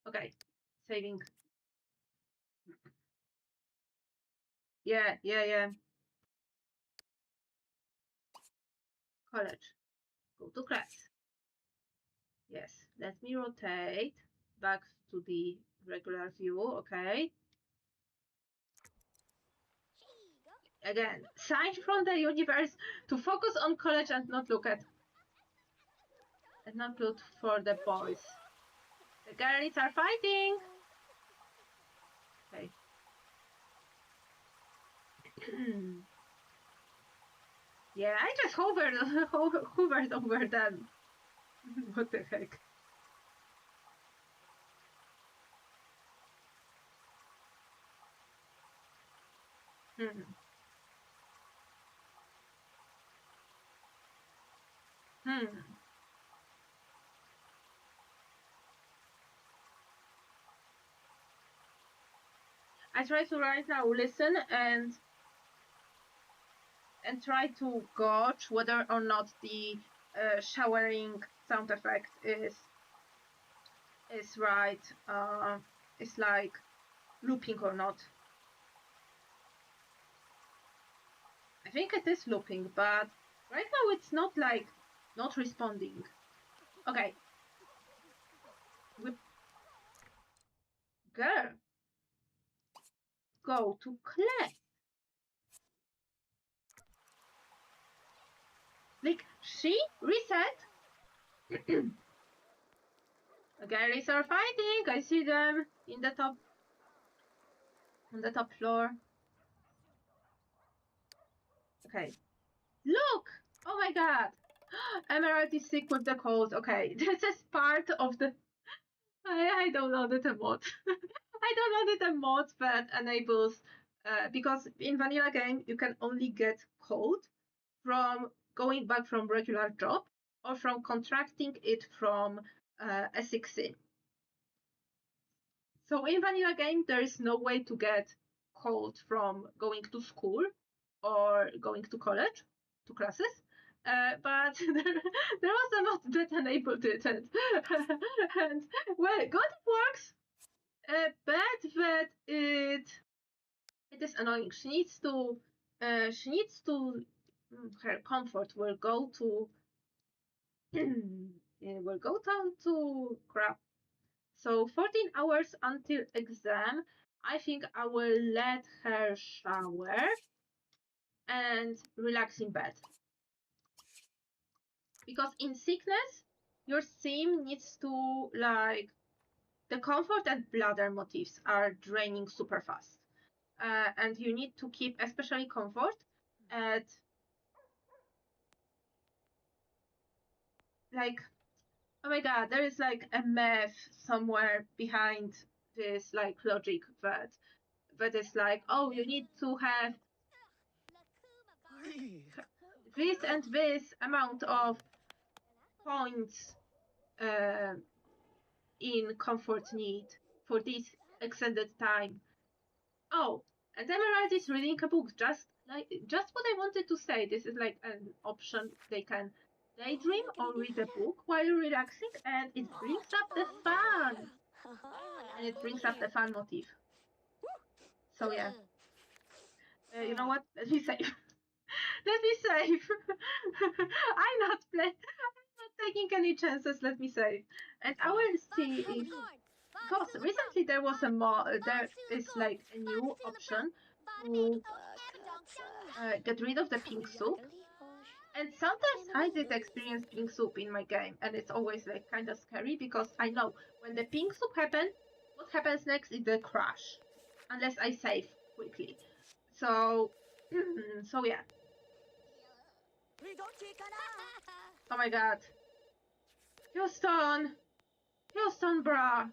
Okay, saving. Yeah. College. Go to class. Yes, let me rotate back to the regular view, okay? Again, sign from the universe to focus on college and not look for the boys. The girls are fighting! Okay. Yeah, I just hovered over them. What the heck? I try to right now listen and try to gauge whether or not the showering sound effect is right, is like looping or not. I think it is looping, but right now it's not like not responding. Okay. Girl, go to class. Like, she reset. The girls are fighting. I see them in the top, on the top floor. Okay. Look! Oh my god! Emerald is sick with the cold. Okay, this is part of the. I don't know the mod. I don't know the mod that enables, because in vanilla game you can only get cold from going back from regular job or from contracting it from a 16. So in vanilla game there is no way to get cold from going to school or going to college, to classes. But there was a mod that enabled it, and well, good it works. Bad that it is annoying. She needs to her comfort will go to will go down to crap. So 14 hours until exam. I think I will let her shower and relax in bed. Because in sickness, your sim needs to, like, the comfort and bladder motifs are draining super fast. And you need to keep, especially comfort, at, like, oh my god, there is like a math somewhere behind this, like, logic that is like, oh, you need to have this and this amount of points in comfort need for this extended time. Oh, and Emerald is reading a book, just what I wanted to say. This is like an option. They can daydream or read a book while relaxing, and it brings up the fun. And it brings up the fun motif. So yeah. You know what? Let me save. Let me save. I'm not taking any chances, let me say. And I will see if, because recently there was there is like a new option to get rid of the pink soup. And sometimes I did experience pink soup in my game, and it's always like kind of scary because I know when the pink soup happens, what happens next is the crash, unless I save quickly. So, so yeah. Oh my god. Houston! Houston, bruh!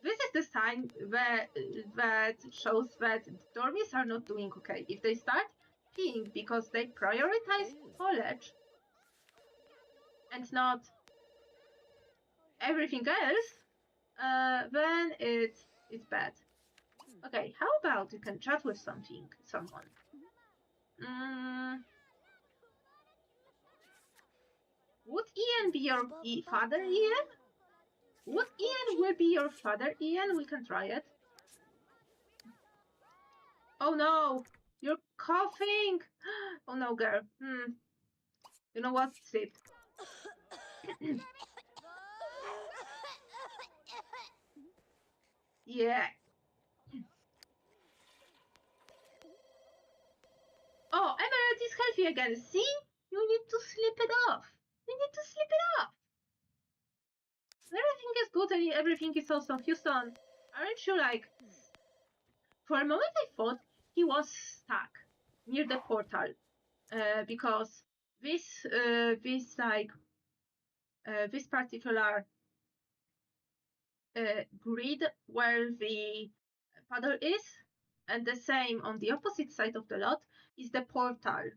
This is the sign that shows that dormies are not doing okay. If they start peeing because they prioritize college and not everything else, then it's bad. Okay, how about you can chat with someone? Would Ian be your father, Ian? Would Ian will be your father, Ian? We can try it. Oh no, you're coughing. Oh no, girl. You know what? Sleep. Yeah. Oh, Emerald is healthy again. See? You need to sleep it off. You need to sleep it off. Everything is good and everything is awesome. Houston, aren't you like... For a moment I thought he was stuck near the portal. Because this particular grid where the puddle is, and the same on the opposite side of the lot, is the portal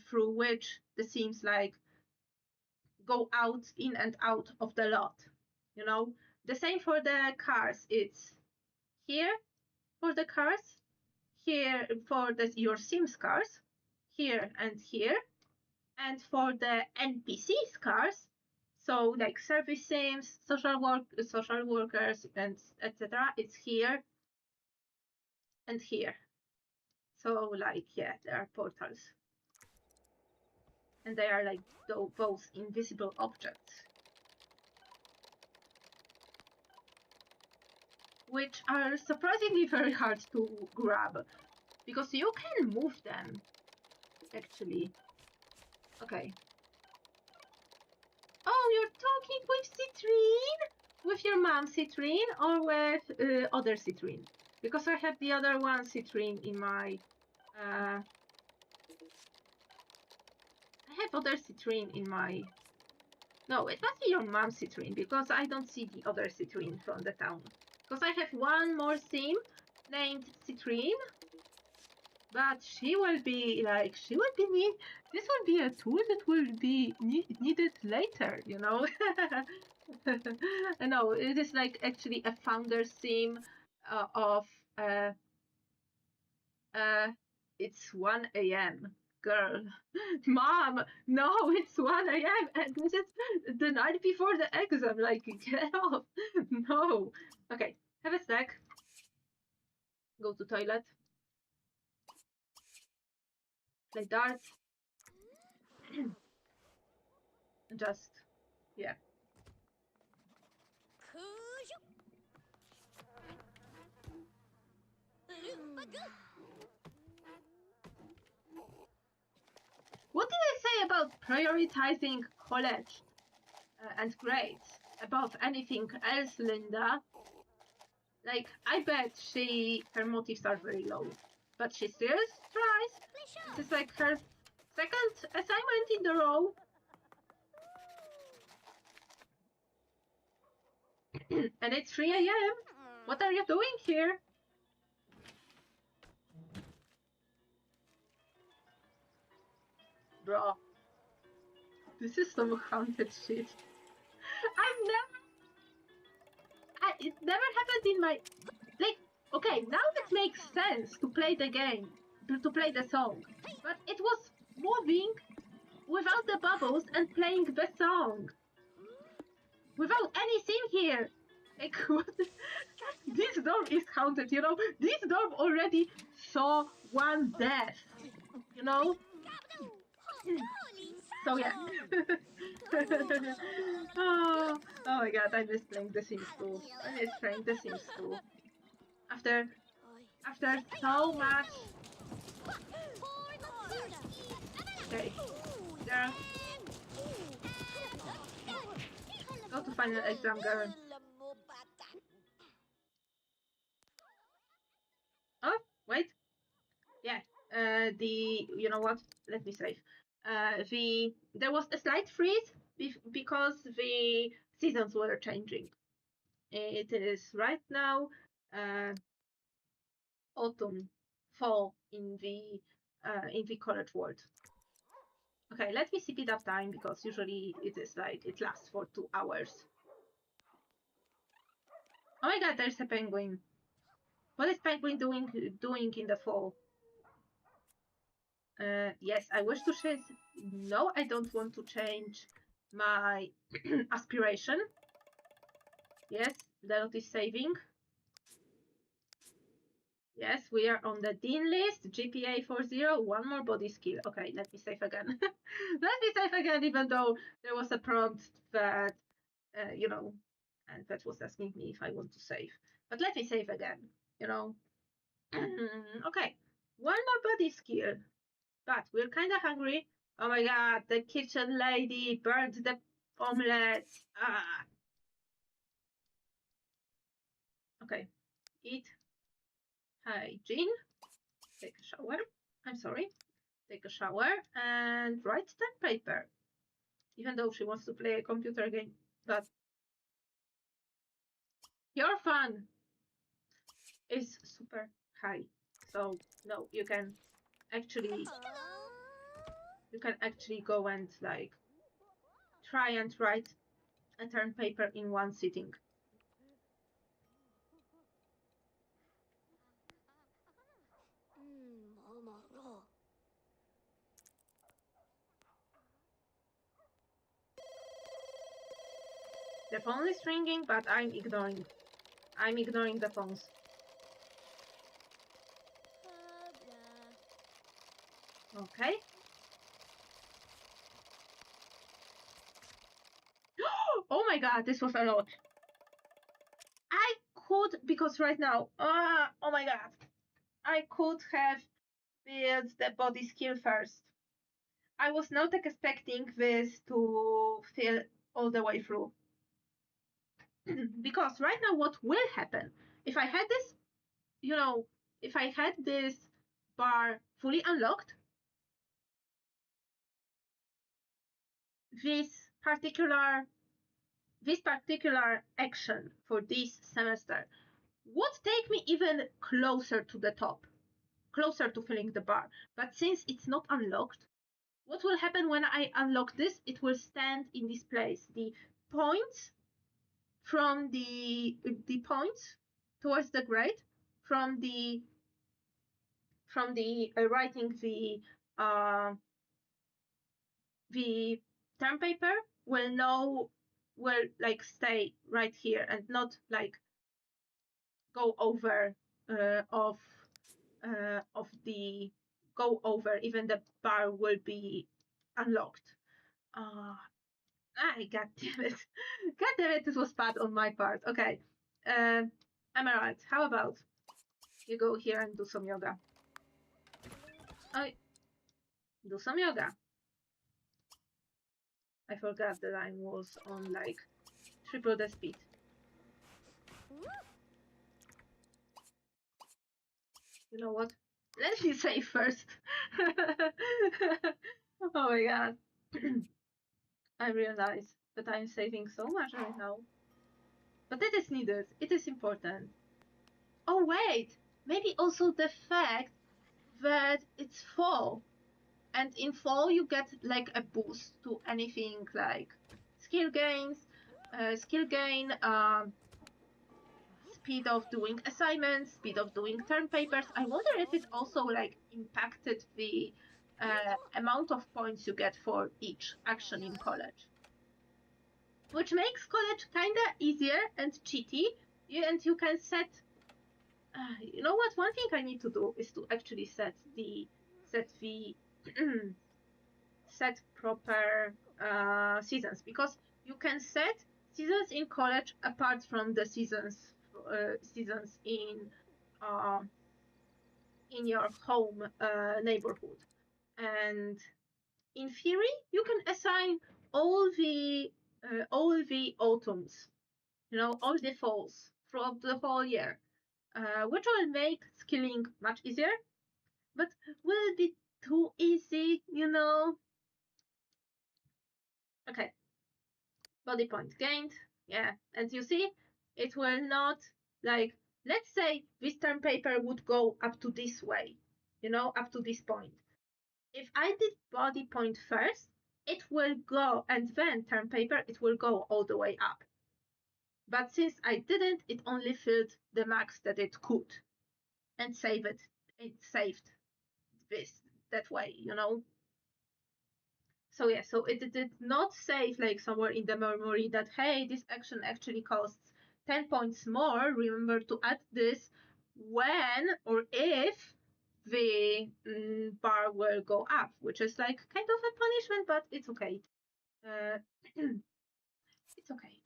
through which the Sims like go out in and out of the lot. You know, the same for the cars. It's here for the cars, here for your Sims cars, here and here, and for the NPCs cars. So like service Sims, social workers, and etc. It's here and here. So like yeah, there are portals, and they are like those invisible objects, which are surprisingly very hard to grab because you can move them actually. Okay. Oh, you're talking with Citrine? With your mom, Citrine, or with other Citrine? Because I have the other one, Citrine, in my... I have other Citrine in my... No, it must be your mom, Citrine, because I don't see the other Citrine from the town. Because I have one more sim named Citrine, but she will be like, this will be a tool that will be needed later, you know? No, it is like actually a founder sim of, it's 1 a.m. Girl, mom, no, it's 1 a.m. and this is the night before the exam, like, get off, no. Okay, have a snack, go to toilet, play darts, just, yeah. What did I say about prioritizing college and grades above anything else, Linda? Like, I bet her motives are very low, but she still tries. This is like her second assignment in the row. And it's 3 a.m. What are you doing here? Bro, this is some haunted shit. It never happened in my... Like, okay, now it makes sense to play the game, to play the song. But it was moving without the bubbles and playing the song. Without anything here. Like, what? This dorm is haunted, you know? This dorm already saw one death, you know? So yeah. Oh my god, I miss playing The Sims 2. I miss playing The Sims 2. After so much. Okay, girl, go to final exam, girl. Oh, wait. Yeah. You know what? Let me save. There was a slight freeze because the seasons were changing. It is right now autumn, fall in the college world. Okay, let me speed up time because usually it is like it lasts for 2 hours. Oh my god, there's a penguin. What is penguin doing in the fall? Yes, I wish to change. No, I don't want to change my aspiration. Yes, the lot is saving. Yes, we are on the Dean list. GPA 40, one more body skill. Okay, let me save again. Let me save again, even though there was a prompt that, and that was asking me if I want to save. But let me save again, you know. Okay, one more body skill. But we're kind of hungry. Oh my god, the kitchen lady burned the omelets. Ah. Okay, eat hygiene. Take a shower. I'm sorry. Take a shower and write that paper. Even though she wants to play a computer game. But your fun is super high. So no, you can actually go and like try and write a term paper in one sitting. The phone is ringing, but I'm ignoring the phones. Okay. Oh my god, this was a lot. I could, because right now, oh my god, I could have built the body skill first. I was not expecting this to fill all the way through. Because right now, what will happen if I had this, if I had this bar fully unlocked, this particular action for this semester would take me even closer to the top, closer to filling the bar. But since it's not unlocked, what will happen when I unlock this? It will stand in this place. The points from the points towards the grade from the writing the term paper will like stay right here and not like go over of the go over, even the bar will be unlocked. God damn it. God damn it, this was bad on my part. Okay. Emerald, how about you go here and do some yoga? Do some yoga. I forgot that I was on like triple the speed. You know what? Let me save first. Oh my god. I realize that I'm saving so much right now. But it is needed. It is important. Oh wait! Maybe also the fact that it's fall. And in fall you get like a boost to anything like skill gain, speed of doing assignments, speed of doing term papers. I wonder if it also like impacted the amount of points you get for each action in college, which makes college kinda easier and cheaty. And you can set. You know what? One thing I need to do is to actually set the set proper seasons, because you can set seasons in college apart from the seasons in your home neighborhood. And in theory, you can assign all the autumns, all the falls throughout the whole year, which will make skilling much easier. But will it be too easy, Okay, body point gained, yeah, and you see, it will not, like, let's say this term paper would go up to this way, up to this point. If I did body point first, it will go, and then term paper, it will go all the way up. But since I didn't, it only filled the max that it could and saved it. It saved this that way, So yeah, so it did not save like somewhere in the memory that, hey, this action actually costs 10 points more. Remember to add this when or if the bar will go up, which is like kind of a punishment, but it's okay. It's okay.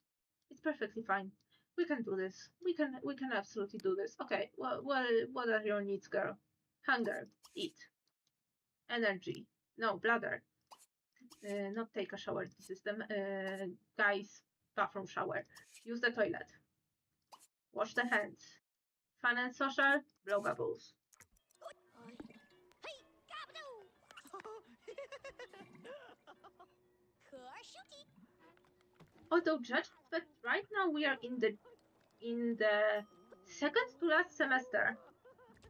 It's perfectly fine. We can do this. We can absolutely do this. Okay. Well, what are your needs, girl? Hunger, eat, energy. No, bladder. Not take a shower system. Guys, bathroom shower. Use the toilet. Wash the hands. Fun and social, blow bubbles. Although judging that right now we are in the second to last semester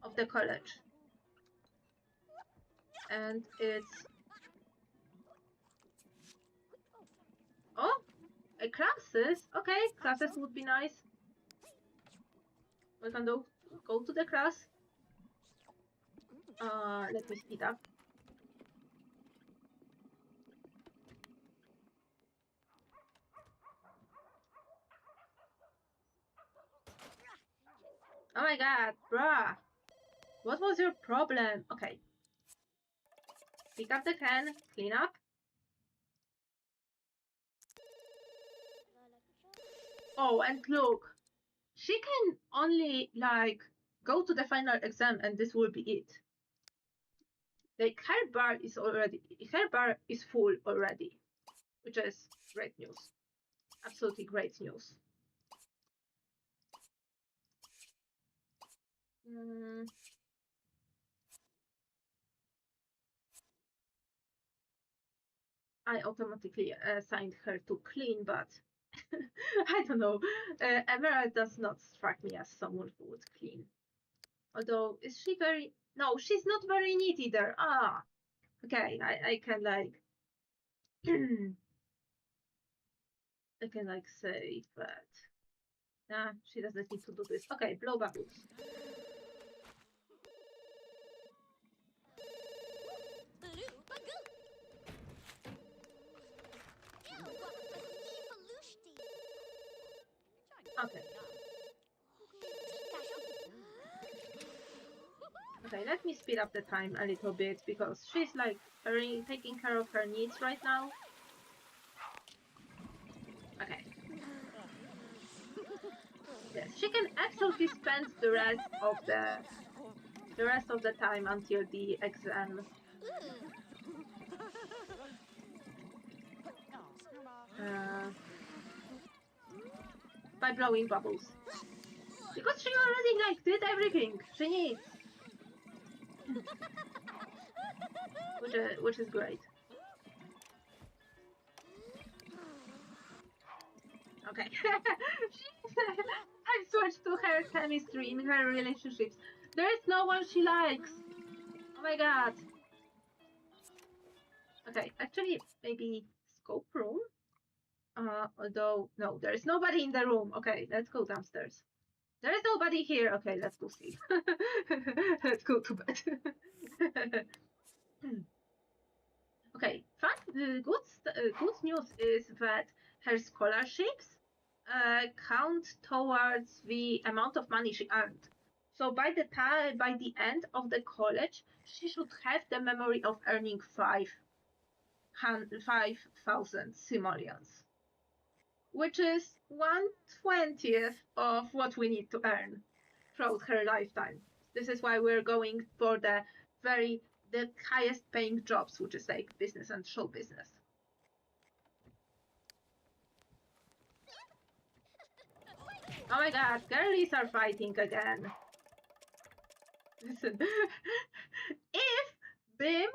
of the college. And it's classes. Okay, classes would be nice. We can go to the class. Let me speed up. Oh my god, bruh. What was your problem? Okay. Pick up the can, clean up. Oh, and look. She can only, like, go to the final exam and this will be it. Like, her bar is full already. Which is great news. Absolutely great news. I automatically assigned her to clean, but I don't know. Emerald does not strike me as someone who would clean. Although, is she very... No, she's not very neat either. Ah, okay, I can like... I can like say that... Nah, she doesn't need to do this. Okay, blow bubbles. Okay. Okay, let me speed up the time a little bit because she's like taking care of her needs right now. Okay. Yes, she can absolutely spend the rest of the time until the exam. By blowing bubbles. Because she already like did everything she needs. Which is great. Okay. I switched to her chemistry in her relationships. There is no one she likes. Oh my god. Okay, actually, maybe scope room? Although, no, there is nobody in the room. Okay, let's go downstairs. There is nobody here. Okay, let's go sleep. Let's go to bed. Okay, good news is that her scholarships count towards the amount of money she earned. So by the end of the college, she should have the memory of earning 5 5,000 simoleons, which is 1/20th of what we need to earn throughout her lifetime. This is why we're going for the highest paying jobs, which is like business and show business. Oh my god, girlies are fighting again. Listen, if Bim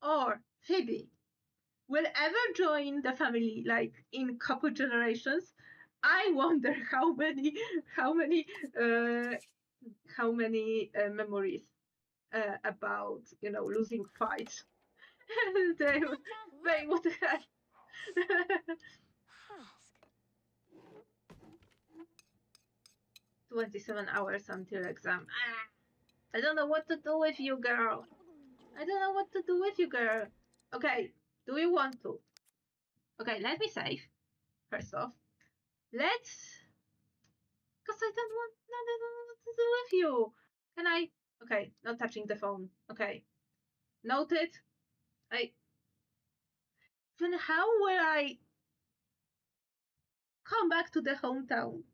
or Phoebe will ever join the family, like in couple generations, I wonder how many memories about losing fights they would have. 27 hours until exam. I don't know what to do with you, girl. I don't know what to do with you, girl. Okay, do you want to? Okay, let me save. First off, let's. Because I don't know what to do with you. Can I? Okay, not touching the phone. Okay, noted. Then how will I come back to the hometown?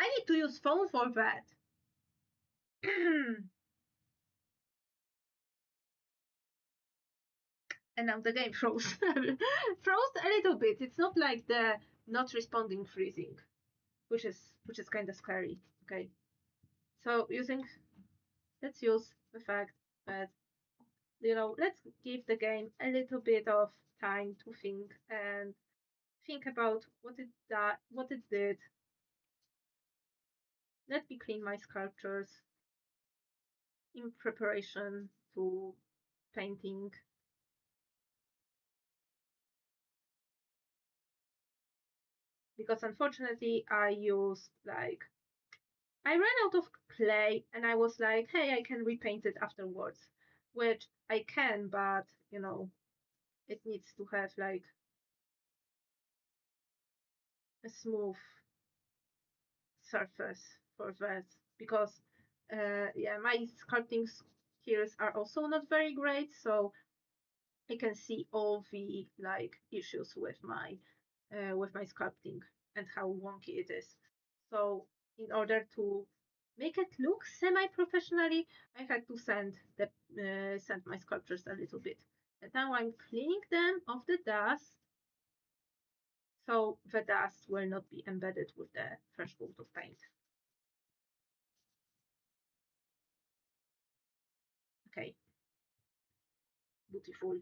I need to use phone for that. And now the game froze. Froze a little bit. It's not like the not responding freezing, which is kind of scary. Okay, so let's use the fact that let's give the game a little bit of time to think about what it did. Let me clean my sculptures in preparation to painting. Because unfortunately I ran out of clay and I was like, hey, I can repaint it afterwards, which I can, but it needs to have like a smooth surface for that because yeah, my sculpting skills are also not very great, so I can see all the issues with my sculpting and how wonky it is. So in order to make it look semi-professionally, I had to sand my sculptures a little bit. And now I'm cleaning them of the dust, so the dust will not be embedded with the fresh coat of paint. Okay, beautiful.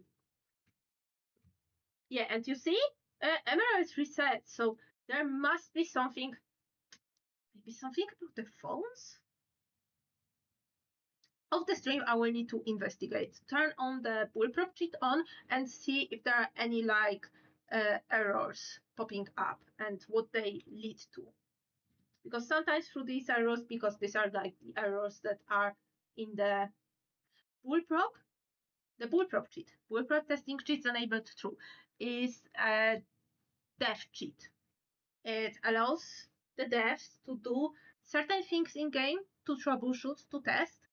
Yeah, and you see, Emerald is reset, so there must be something. Maybe something about the phones? Of the stream, I will need to investigate. Turn on the bullprop cheat on and see if there are any errors popping up and what they lead to. Because sometimes through these errors, because these are the errors that are in the bullprop, the bullprop cheat, bullprop testing cheats enabled true, is a dev cheat. It allows the devs to do certain things in game to troubleshoot, to test,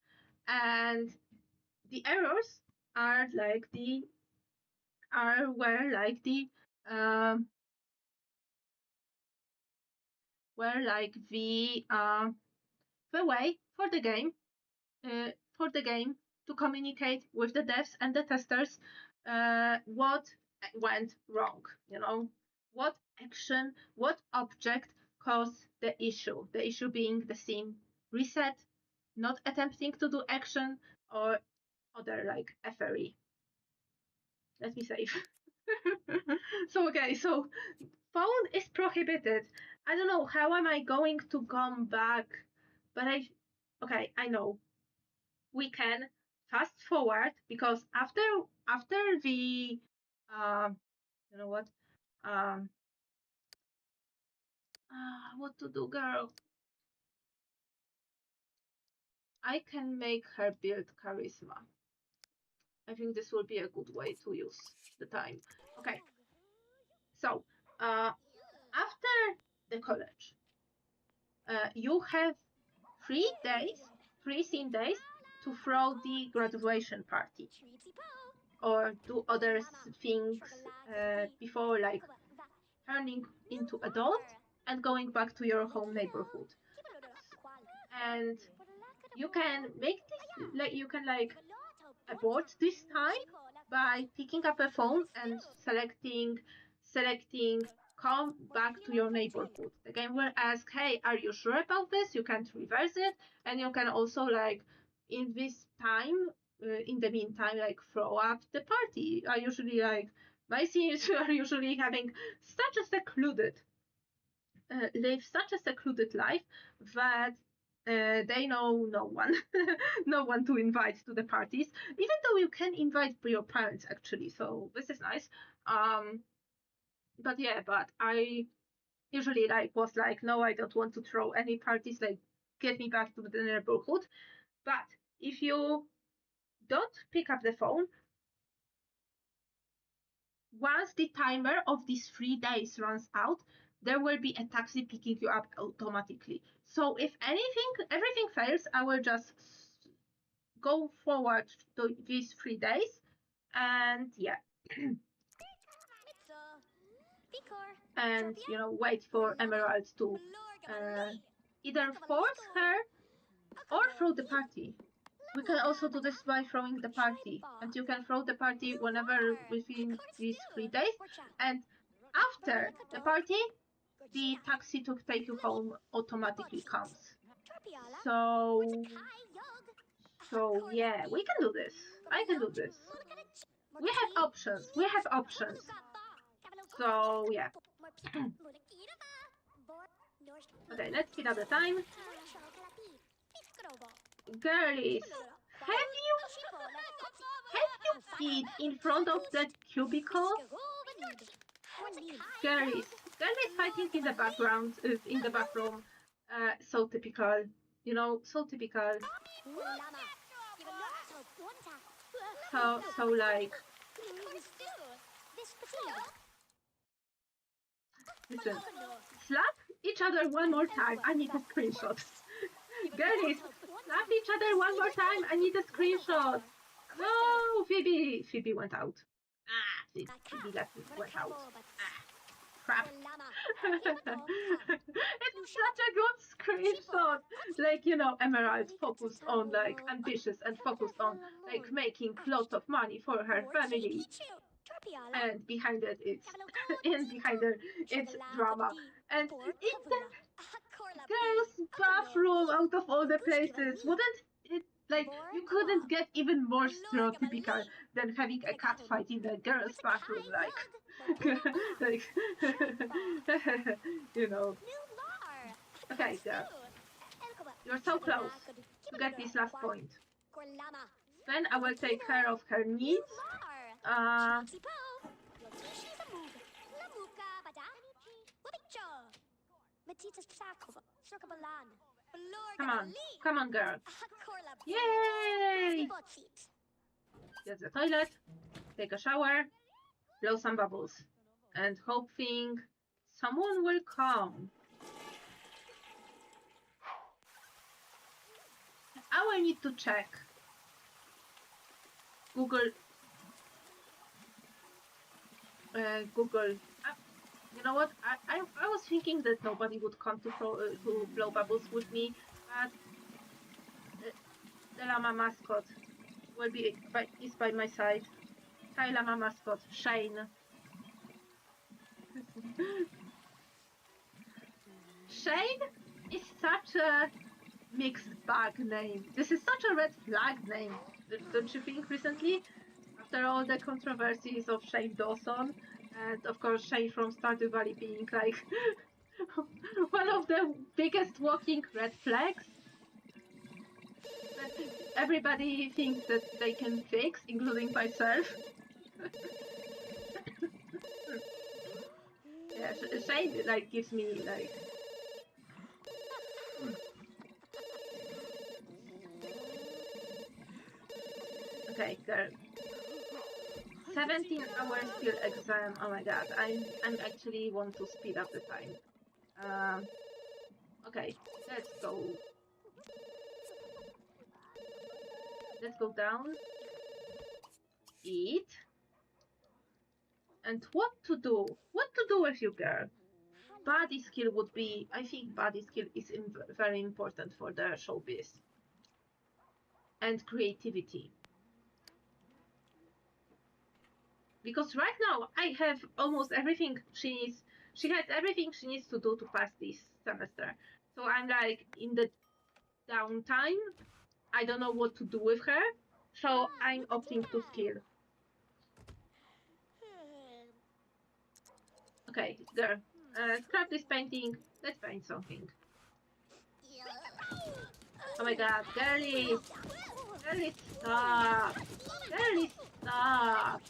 and the errors are the way for the game to communicate with the devs and the testers what went wrong. What action, what object caused the issue. The issue being the sim reset, not attempting to do action, or other effery. Let me save. So phone is prohibited. I don't know how am I going to come back, but I know we can fast forward because after the you know what what to do, girl? I can make her build charisma. I think this will be a good way to use the time. Okay, so after the college, you have 3 sim days to throw the graduation party. or do other things before like turning into adult and going back to your home neighborhood. And you can make this like you can like abort this time by picking up a phone and selecting come back to your neighborhood. The game will ask, hey, are you sure about this? You can't reverse it, and you can also like in this time in the meantime like throw up the party. I usually like my seniors are usually having such a secluded live such a secluded life that they know no one, no one to invite to the parties. Even though you can invite your parents actually, so this is nice. But yeah, but I usually like was like, no, I don't want to throw any parties. Like, get me back to the neighborhood. But if you don't pick up the phone, once the timer of these 3 days runs out, there will be a taxi picking you up automatically. So if everything fails, I will just go forward to these 3 days, and yeah, and wait for Emerald to either force her or throw the party. We can also do this by throwing the party, and you can throw the party whenever within these 3 days, and after the party, the taxi to take you home automatically comes. So, so yeah, we can do this. I can do this. We have options. We have options. So yeah. Okay, let's speed up the time. Girlies, have you peed in front of the cubicle? Girlies fighting in the background, in the back room. So typical, so typical. So like. Listen, slap each other one more time. I need a screenshot. Girlies, slap each other one more time. I need a screenshot. No, Phoebe went out. Phoebe went out. Crap. It's such a good screenshot. Like, Emerald focused on like ambitious and focused on like making lots of money for her family. And behind it's drama. And in the girls' bathroom, out of all the places, wouldn't it like you couldn't get even more stereotypical than having a cat fight in the girls' bathroom, like Okay, girl, you're so close to get this last point. Then I will take care of her needs. Come on, girl. Yay! Get the toilet, take a shower, blow some bubbles, and hoping someone will come. I will need to check Google. You know what? I was thinking that nobody would come to blow bubbles with me, but the llama mascot is by my side. Hi, llama mascot, Shane. Shane is such a mixed bag name. This is such a red flag name, don't you think? Recently, after all the controversies of Shane Dawson, and of course Shane from Stardew Valley being like one of the biggest walking red flags that everybody thinks that they can fix, including myself. Yeah, Shane like gives me like. Okay, girl. 17 hours till exam. Oh my god, I'm actually want to speed up the time. Okay, let's go. Let's go down. eat. And what to do? What to do with you, girl? Body skill would be, I think body skill is very important for the showbiz. And creativity. Because right now I have almost everything she needs. She has everything she needs to do to pass this semester. So I'm like in the downtime. I don't know what to do with her. So I'm opting to skill. Okay, girl. Scrap this painting. Let's paint something. Oh my god, girlies! Girlies, stop! Girlies, stop!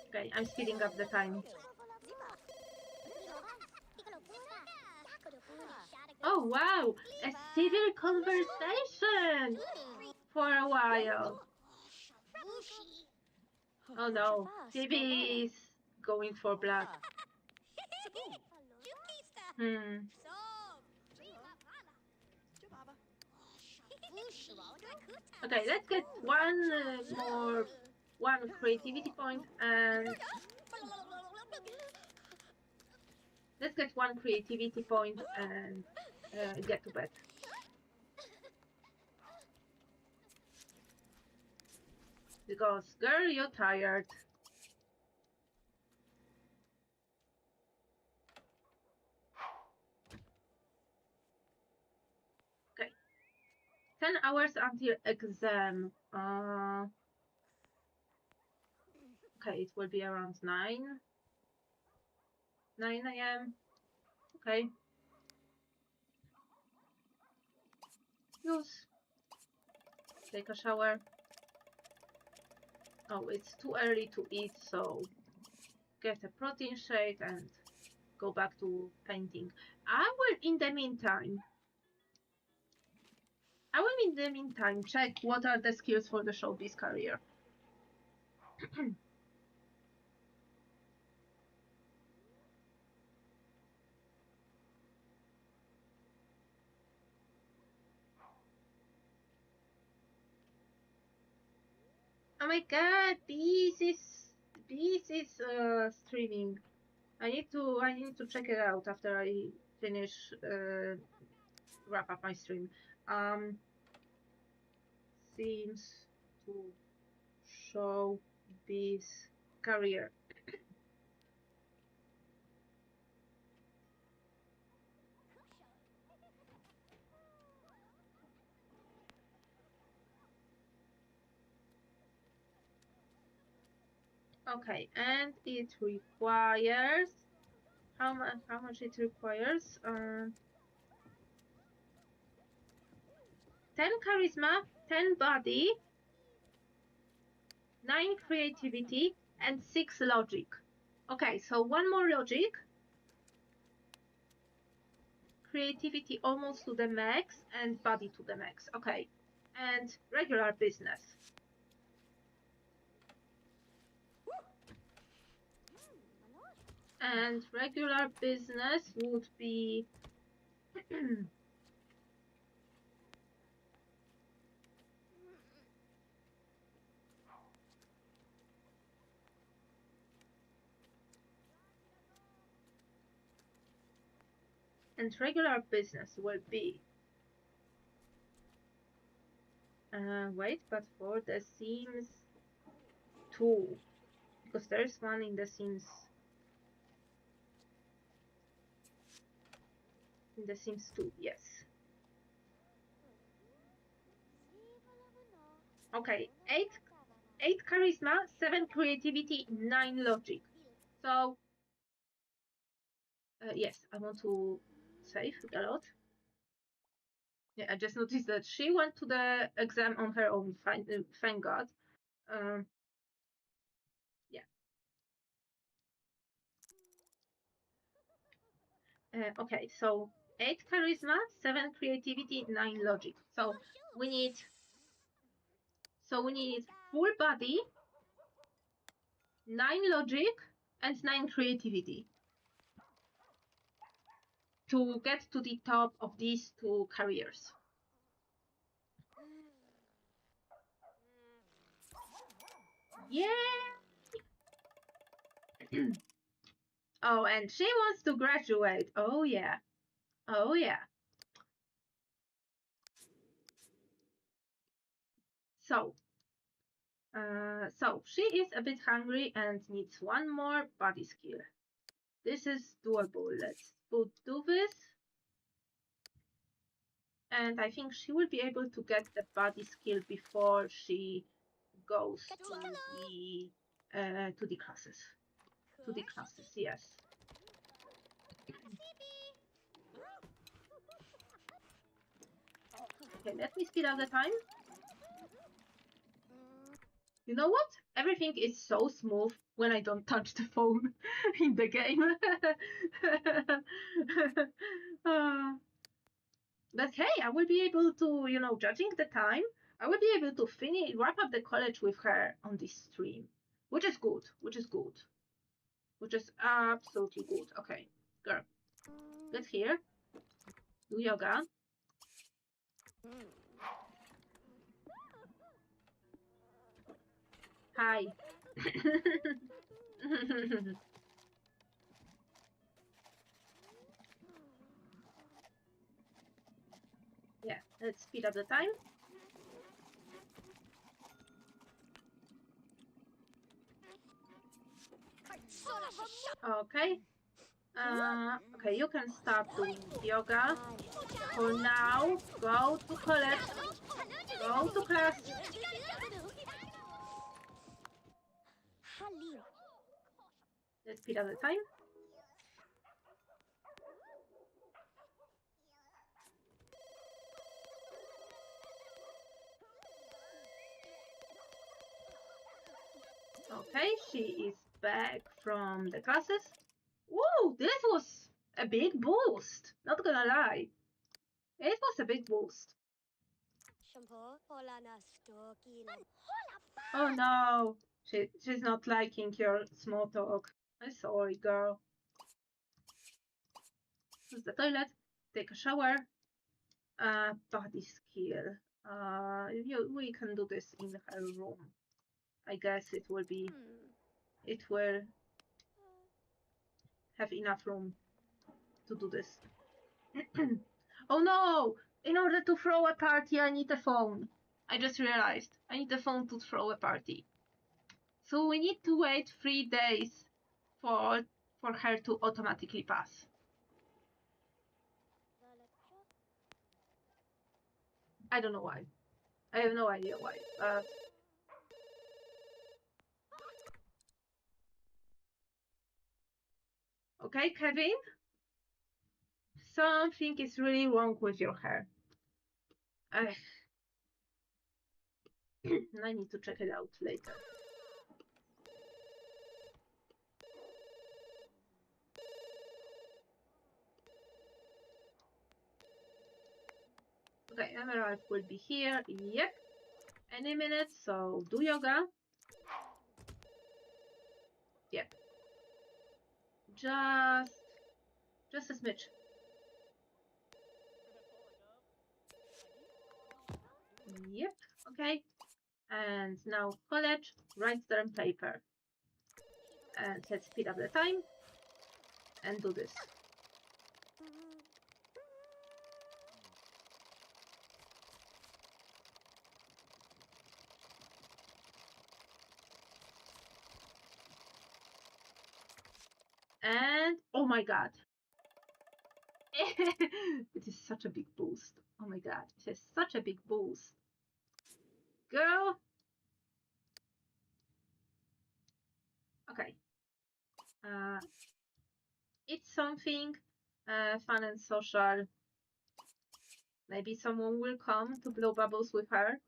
Okay, I'm speeding up the time. Oh wow, a civil conversation for a while. Oh no, Phoebe is going for blood. Okay, let's get one creativity point, and let's get one creativity point and get to bed. Because, girl, you're tired. Okay. 10 hours until exam. Okay, it will be around 9 a.m. Okay. Use. Take a shower. Oh, it's too early to eat, so get a protein shake and go back to painting. I will, in the meantime, check what are the skills for the showbiz career. Oh my god, this is streaming. I need to check it out after I finish wrap up my stream. Seems to show this career. Okay, and it requires how much it requires? 10 charisma, 10 body, 9 creativity, and 6 logic. Okay, so one more logic. Creativity almost to the max and body to the max. Okay, and regular business. And regular business would be and regular business will be wait, but for the Sims 2, because there's one in the Sims 2, yes. Okay, 8 charisma, 7 creativity, 9 logic. So yes, I want to save a lot. Yeah, I just noticed that she went to the exam on her own. Thank God. Yeah. Okay, so 8 charisma, 7 creativity, 9 logic. So we need full body, 9 logic, and 9 creativity to get to the top of these 2 careers. Yeah! Oh, and she wants to graduate. Oh, yeah. Oh, yeah. So she is a bit hungry and needs one more body skill. This is doable. Let's do this. And I think she will be able to get the body skill before she goes to the classes. To the classes, yes. Okay, let me speed up the time. You know what? Everything is so smooth when I don't touch the phone in the game. But hey, I will be able to, judging the time, I will be able to wrap up the college with her on this stream, which is good, which is good, which is absolutely good. Okay, girl, get here, do yoga. Hi. Yeah, let's speed up the time. Okay. Okay, you can start doing yoga. For now, go to college. Go to class. Let's speed up the time. Okay, she is back from the classes. Whoa, this was a big boost. Not gonna lie. It was a big boost. Oh no, she's not liking your small talk. I'm sorry, girl. Use the toilet, take a shower. Body skill. We can do this in her room. I guess it will have enough room to do this. Oh no! In order to throw a party, I need a phone. I just realized. I need a phone to throw a party. So we need to wait 3 days for her to automatically pass. I don't know why. I have no idea why. Okay, Kevin? Something is really wrong with your hair. I need to check it out later. Okay, Emerald will be here. Yep. Any minute, so do yoga. Yep. Just a smidge. Yep. Okay. And now college, write term paper. And let's speed up the time and do this. And oh my god. It is such a big boost. Oh my god, it is such a big boost. Girl. Okay. It's something fun and social. Maybe someone will come to blow bubbles with her.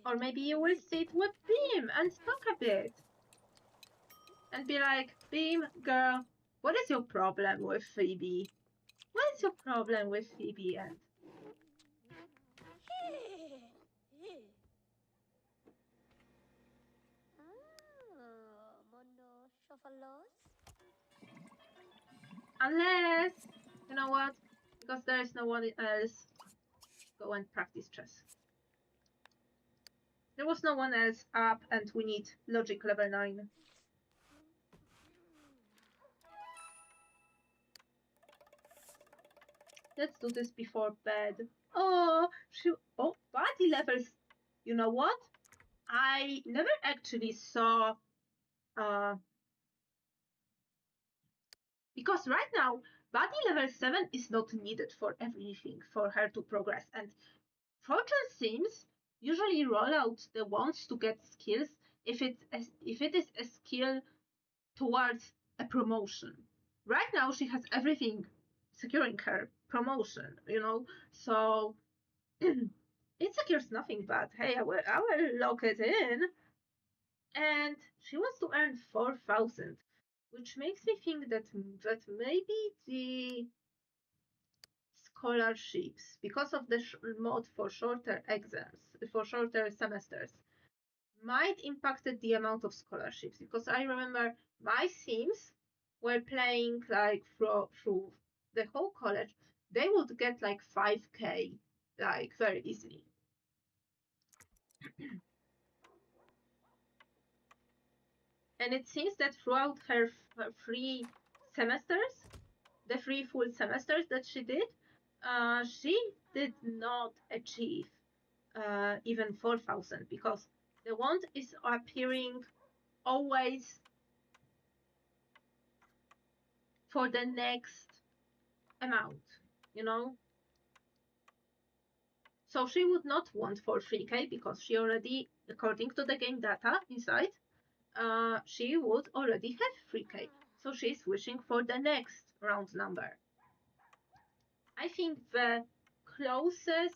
Or maybe you will sit with Beam and talk a bit. And be like, Beam, girl, what is your problem with Phoebe? What is your problem with Phoebe? And unless, you know what? Because there is no one else. go and practice chess. There was no one else up, and we need logic level 9. Let's do this before bed. Oh, body levels. You know what? I never actually saw, because right now, body level 7 is not needed for everything for her to progress. And Fortune Sims usually roll out the wands to get skills if it is a skill towards a promotion. Right now, she has everything securing her promotion, you know, so it secures nothing, but hey, I will lock it in. And she wants to earn 4,000, which makes me think that maybe the scholarships, because of the mod for shorter exams, for shorter semesters, might impact the amount of scholarships. Because I remember my Sims were playing like through the whole college, they would get like 5k, like very easily. And it seems that throughout her 3 semesters, the 3 full semesters that she did not achieve even 4,000, because the wand is appearing always for the next amount, you know? So she would not want for 3k because she already, according to the game data inside, she would already have 3k. So she's wishing for the next round number. I think the closest,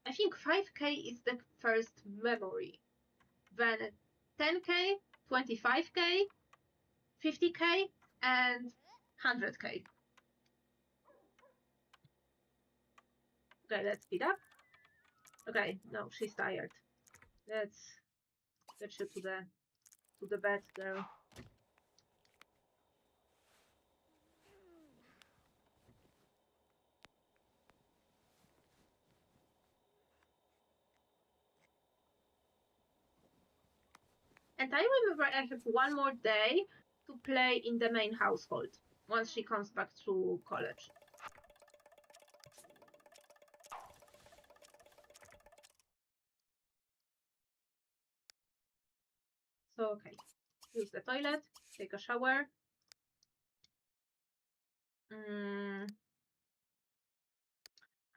I think 5k is the first memory. Then 10k, 25k, 50k, and 100k. Okay, let's speed up. Okay, no, she's tired. Let's get you to the bed, girl. And I remember I have one more day to play in the main household once she comes back to college. So, okay, use the toilet, take a shower.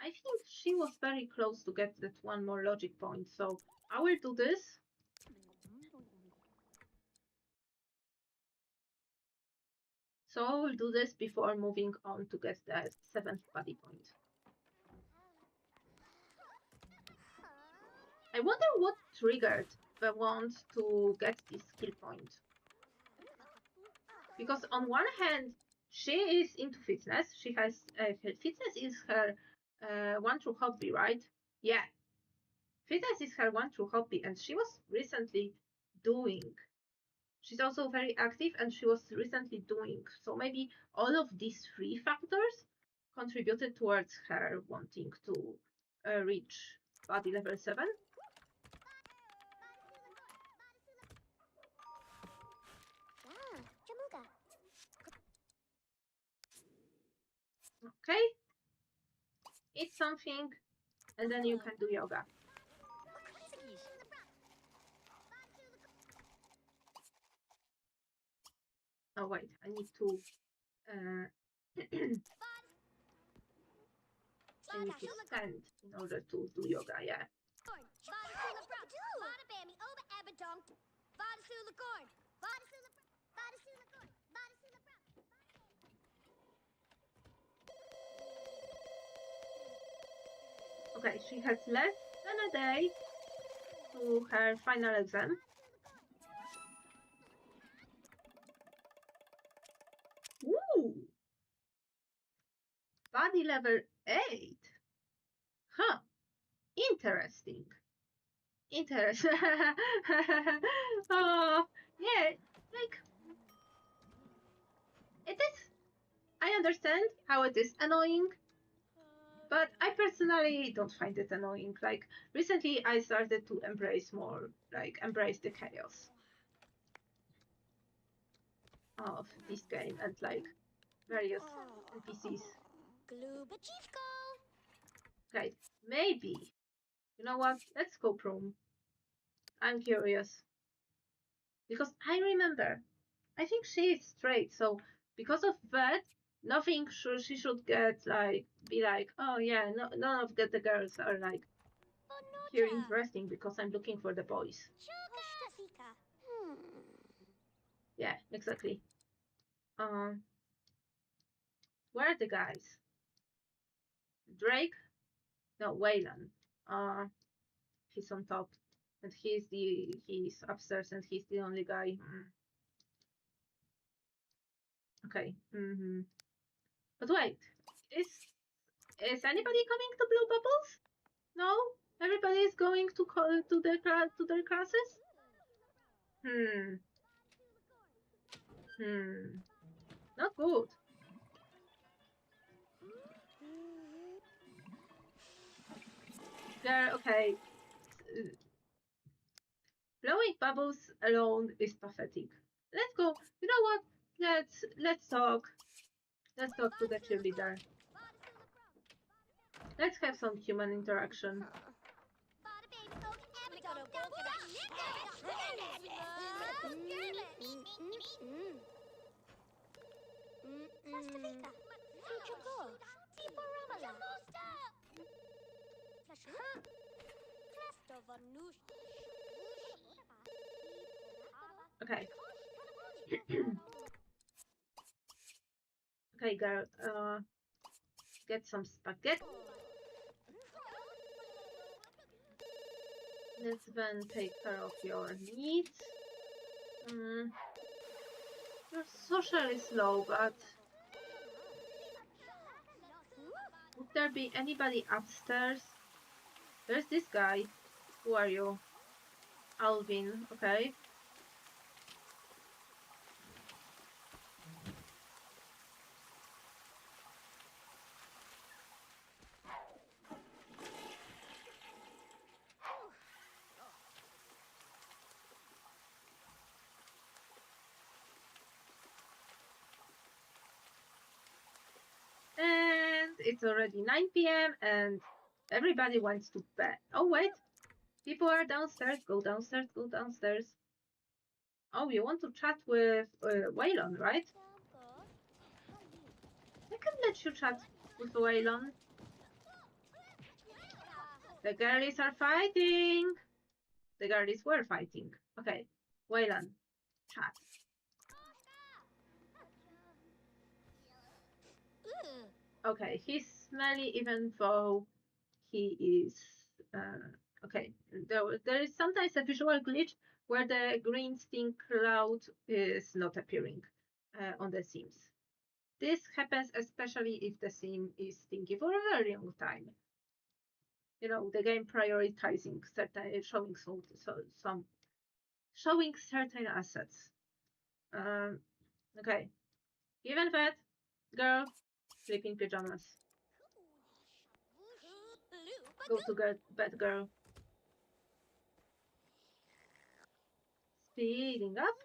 I think she was very close to get that one more logic point, so I will do this. So I will do this before moving on to get the 7th body point. I wonder what triggered the wand to get this skill point. Because on one hand, she is into fitness. She has fitness is her one true hobby, right? Yeah, fitness is her one true hobby, and she was recently doing. She's also very active, and she was recently doing. So maybe all of these 3 factors contributed towards her wanting to reach body level 7. Okay, eat something, and then you can do yoga. Oh wait, I need to I need to stand in order to do yoga, yeah. Okay, she has less than a day to her final exam. Ooh! Body level 8. Huh. Interesting. Interesting. Oh, yeah, like, it is, I understand how it is annoying, But I personally don't find it annoying. Like, recently I started to embrace more, like, embrace the chaos of this game and, like, various NPCs. Okay, maybe. You know what? Let's go prom. I'm curious. Because I remember, I think she is straight, so because of that, nothing she should get, like, be like, oh yeah, no, none of the girls are, like, here interesting because I'm looking for the boys. Yeah, exactly. Um, where are the guys? Drake? No, Wayland. He's on top, and he's upstairs, and he's the only guy. Okay. But wait, is anybody coming to Blue Bubbles? No, everybody is going to their classes. Not good. Girl, okay. Blowing bubbles alone is pathetic. Let's go. You know what? Let's talk. Let's talk to the cheerleader. Let's have some human interaction. Okay. Okay, girl. Get some spaghetti. Let's then take care of your needs. Your social is low, but would there be anybody upstairs? There's this guy. Who are you? Alvin, okay. And it's already 9 p.m. and everybody wants to bed. Oh, wait. People are downstairs. Go downstairs, go downstairs. Oh, you want to chat with Waylon, right? I can let you chat with Waylon. The girlies are fighting. The girlies were fighting. Okay, Waylon, chat. Okay, he's smelly even though he is... okay, there is sometimes a visual glitch where the green stink cloud is not appearing on the scenes. This happens especially if the scene is stinky for a very long time. You know, the game prioritizing certain showing certain assets. Okay. Given that, girl, sleep in pajamas. Go to bed, girl. Speeding up.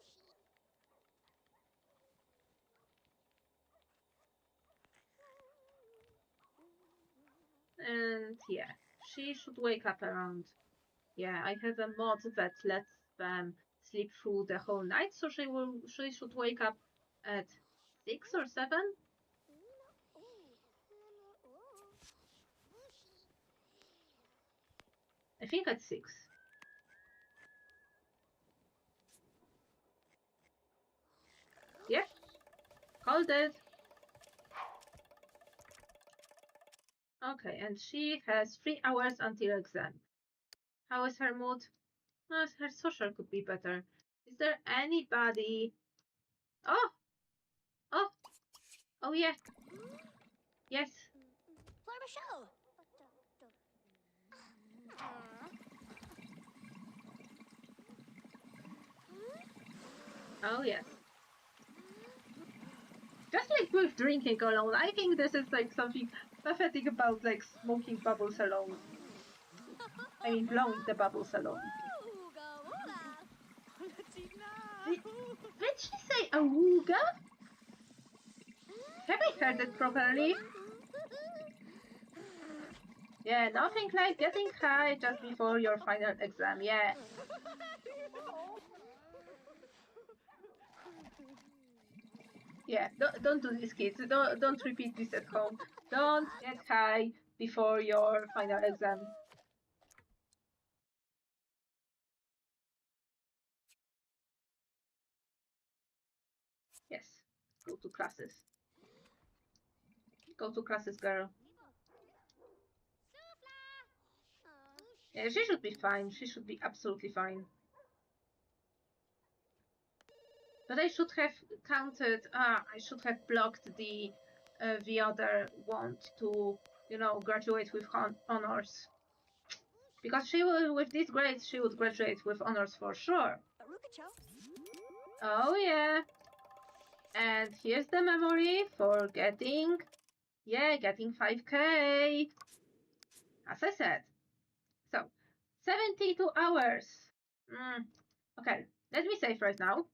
And yeah, she should wake up around. Yeah, I have a mod that lets them sleep through the whole night, so she should wake up at 6 or 7. I think at 6. Yeah, called it. Okay, and she has 3 hours until exam. How is her mood? Her social could be better. Is there anybody? Oh, oh, oh yeah. Yes. Oh yes. Just like with drinking alone, I think this is like something pathetic about like smoking bubbles alone. I mean, blowing the bubbles alone. Did she say awooga? Have I heard it properly? Yeah, nothing like getting high just before your final exam, yeah. Yeah, don't do this, kids. Don't repeat this at home. Don't get high before your final exam. Yes, go to classes. Go to classes, girl. Yeah, she should be fine. She should be absolutely fine. But I should have counted. I should have blocked the other want to, you know, graduate with honors. Because she will, with these grades, she would graduate with honors for sure. Oh yeah. And here's the memory for getting 5K. As I said. So, 72 hours. Okay, let me save right now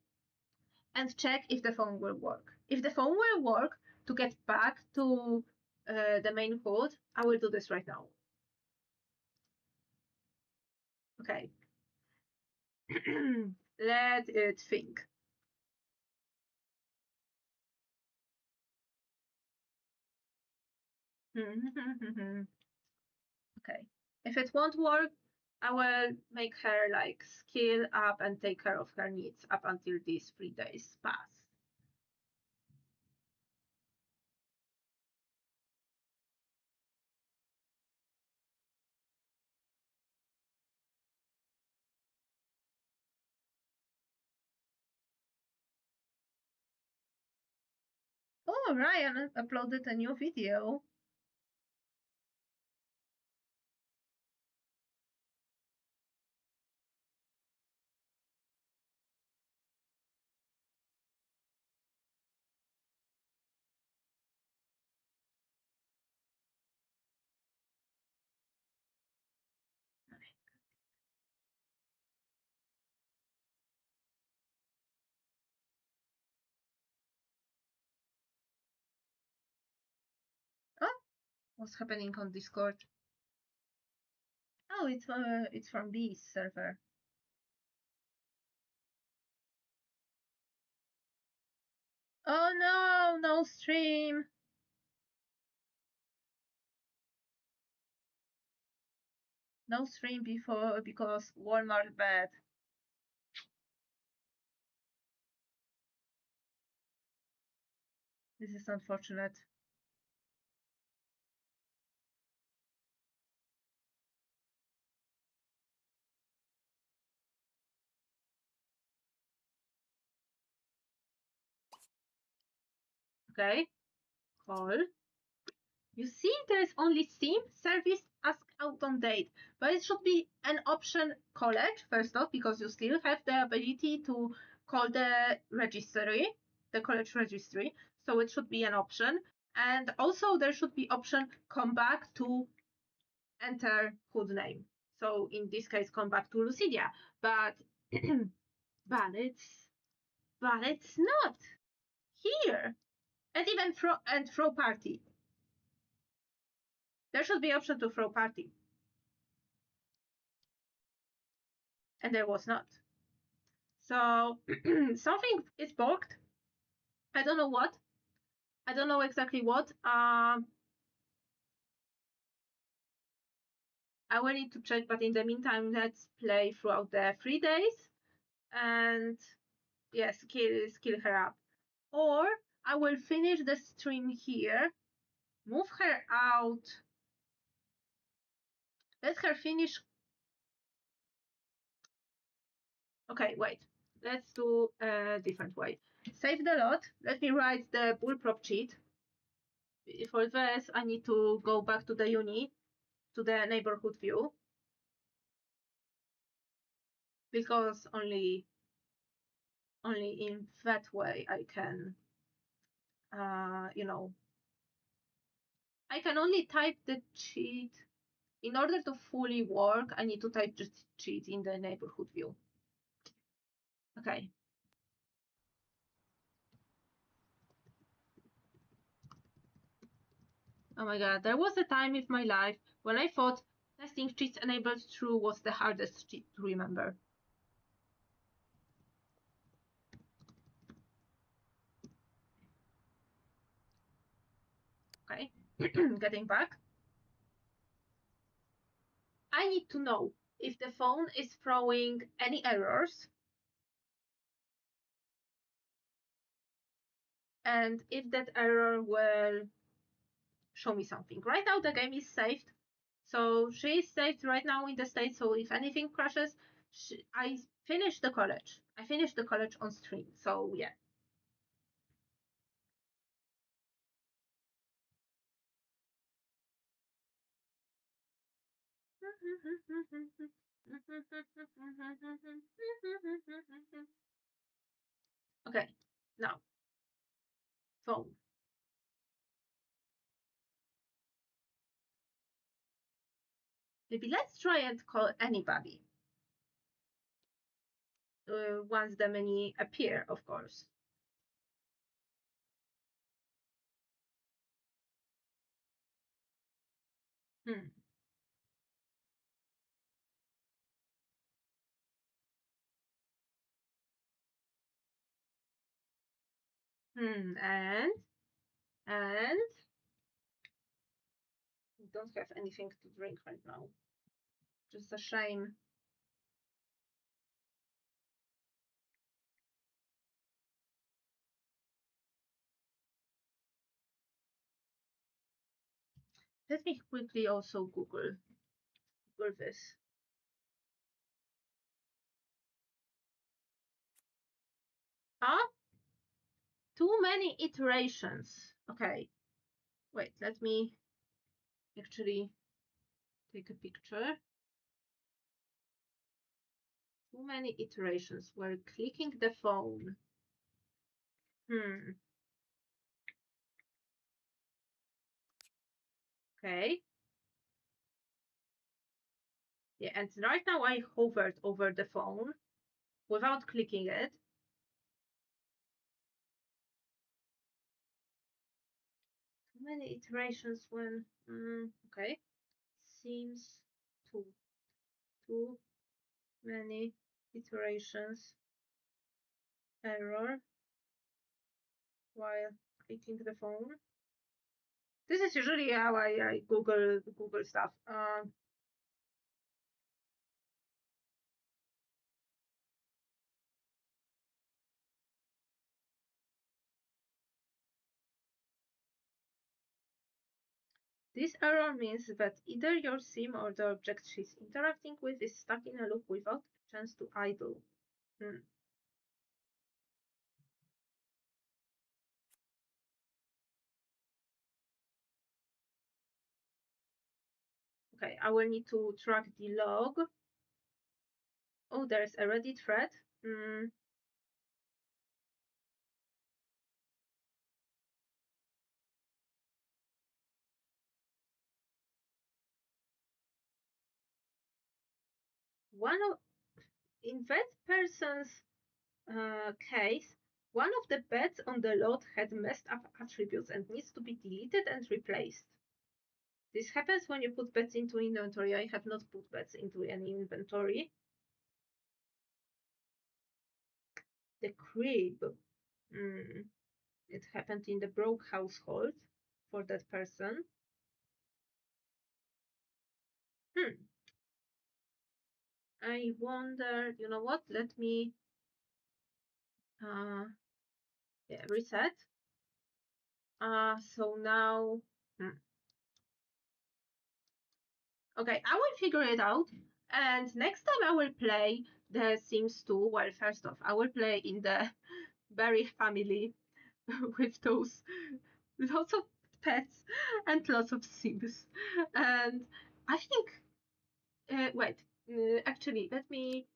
and check if the phone will work. If the phone will work to get back to the main code, I will do this right now. Okay. Let it think. Okay. If it won't work, I will make her like skill up and take care of her needs up until these 3 days pass. Oh, Ryan uploaded a new video. Oh, what's happening on Discord? Oh, it's from B's server. Oh no, no stream. No stream before because Walmart bad. This is unfortunate. Okay, call. You see, there is only Steam service ask out on date, but it should be an option college first off because you still have the ability to call the registry, the college registry. So it should be an option, and also there should be option come back to enter hood name. So in this case, come back to Lucidia, but but it's not here, and even throw party. There should be option to throw party. And there was not. So something is bugged. I don't know what. I don't know exactly what. I will need to check, but in the meantime, let's play throughout the 3 days and yes, skill her up. Or I will finish the stream here, move her out. Let her finish. Okay, wait. Let's do a different way. Save the lot. Let me write the bullprop cheat. For this, I need to go back to the uni, to the neighborhood view. Because only in that way I can, you know, I can only type the cheat. In order to fully work, I need to type just cheat in the neighborhood view. Okay. Oh my god, there was a time in my life when I thought testing cheats enabled true was the hardest cheat to remember. Okay, getting back. I need to know if the phone is throwing any errors and if that error will show me something. Right now the game is saved. So she is saved right now in the state. So if anything crashes, I finished the college. I finished the college on stream. So yeah. Okay, now phone. Maybe let's try and call anybody once the menu appear, of course. Hmm. And we don't have anything to drink right now. Just a shame. Let me quickly also Google this. Ah, too many iterations. Okay, wait, let me actually take a picture. Too many iterations. We're clicking the phone. Okay. Yeah, and right now I hovered over the phone without clicking it. Too many iterations when okay. Seems too many iterations. Error while clicking the phone. This is usually how I Google stuff. This error means that either your sim or the object she's interacting with is stuck in a loop without a chance to idle. Okay, I will need to track the log. Oh, there's a Reddit thread. In that person's case, one of the bets on the lot had messed up attributes and needs to be deleted and replaced. This happens when you put bets into inventory. I have not put bets into any inventory. The crib. It happened in the broke household for that person. I wonder, you know what? Let me reset. So now, okay, I will figure it out. And next time I will play The Sims 2. Well, first off, I will play in the Berry family with those lots of pets and lots of Sims. And I think, wait, actually, let me,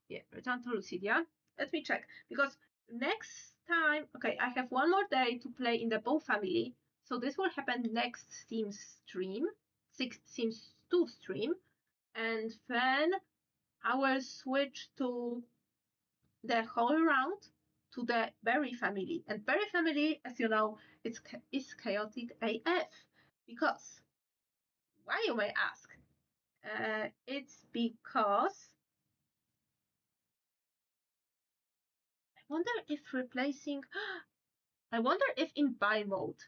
yeah, return to Lucidia. Let me check because next time, okay, I have one more day to play in the Bow family. So this will happen next Sims stream, Sims 2 stream, and then I will switch to the whole round to the Berry family. And Berry family, as you know, is chaotic AF. Because, why you may ask? It's because I wonder if in buy mode,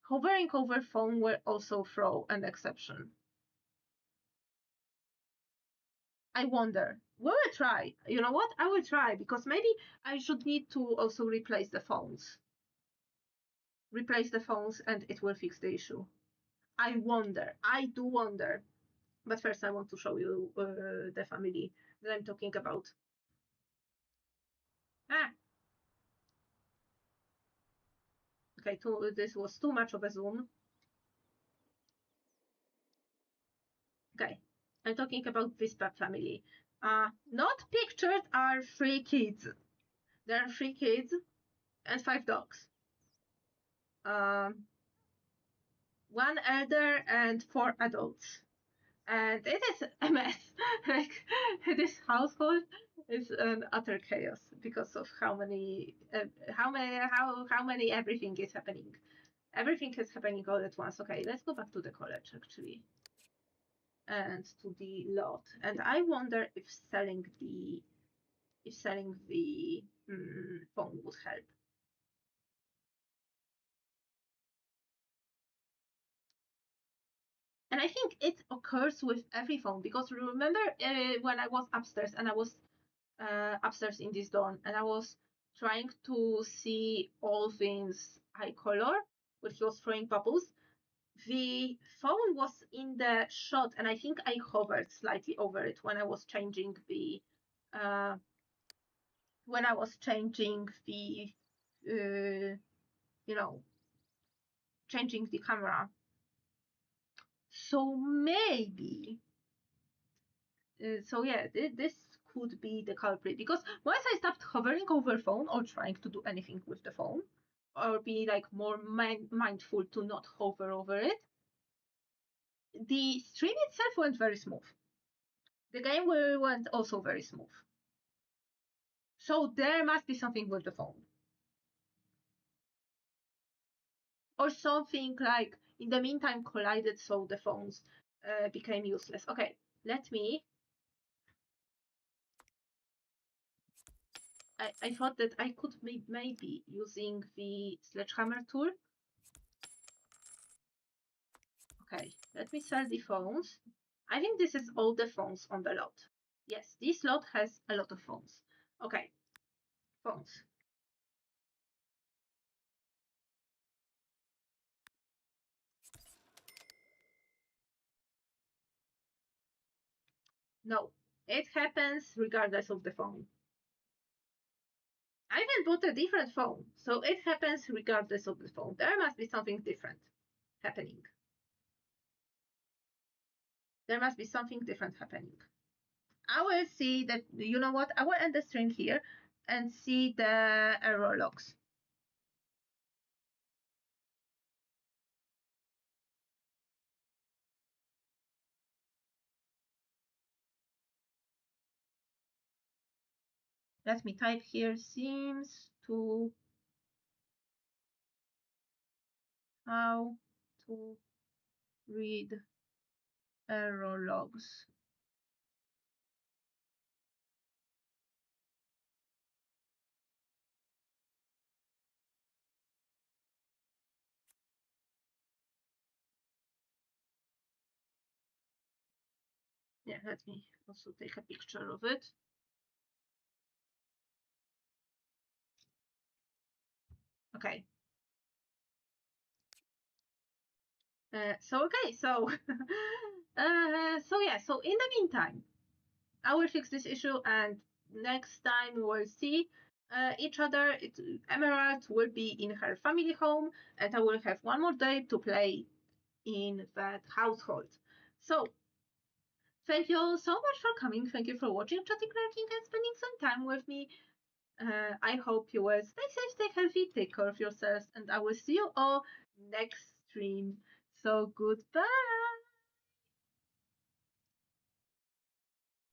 hovering over phone will also throw an exception. I wonder. We will try. You know what? I will try because maybe I should need to also replace the phones. Replace the phones and it will fix the issue. I wonder. I do wonder. But first I want to show you the family that I'm talking about. Okay, this was too much of a zoom. Okay, I'm talking about this family. Not pictured are 3 kids. There are 3 kids and 5 dogs. 1 elder and 4 adults. And it is a mess. Like, this household is an utter chaos because of how many everything is happening. Everything is happening all at once. Okay, let's go back to the college actually. And to the lot. And I wonder if selling the phone would help. And I think it occurs with every phone because remember when I was upstairs and I was upstairs in this dorm and I was trying to see all things eye color when he was throwing bubbles. The phone was in the shot and I think I hovered slightly over it when I was changing the uh, you know, changing the camera. So maybe, so yeah, this could be the culprit because once I stopped hovering over phone or trying to do anything with the phone or be like more mindful to not hover over it, the stream itself went very smooth. The game went also very smooth. So there must be something with the phone. Or something like in the meantime collided so the phones became useless. Okay, let me. I thought that I could maybe using the sledgehammer tool. Okay, let me sell the phones. I think this is all the phones on the lot. Yes, this lot has a lot of phones. Okay, phones. No, it happens regardless of the phone. I even bought a different phone, so it happens regardless of the phone. There must be something different happening. There must be something different happening. I will see that, you know what, I will end the stream here and see the error logs. Let me type here Sims to how to read error logs. Yeah, let me also take a picture of it. Okay. So so in the meantime, I will fix this issue and next time we will see each other. Emerald will be in her family home and I will have one more day to play in that household. So thank you all so much for coming. Thank you for watching, chatting, lurking, and spending some time with me. I hope you will stay safe, stay healthy, take care of yourselves, and I will see you all next stream. So goodbye.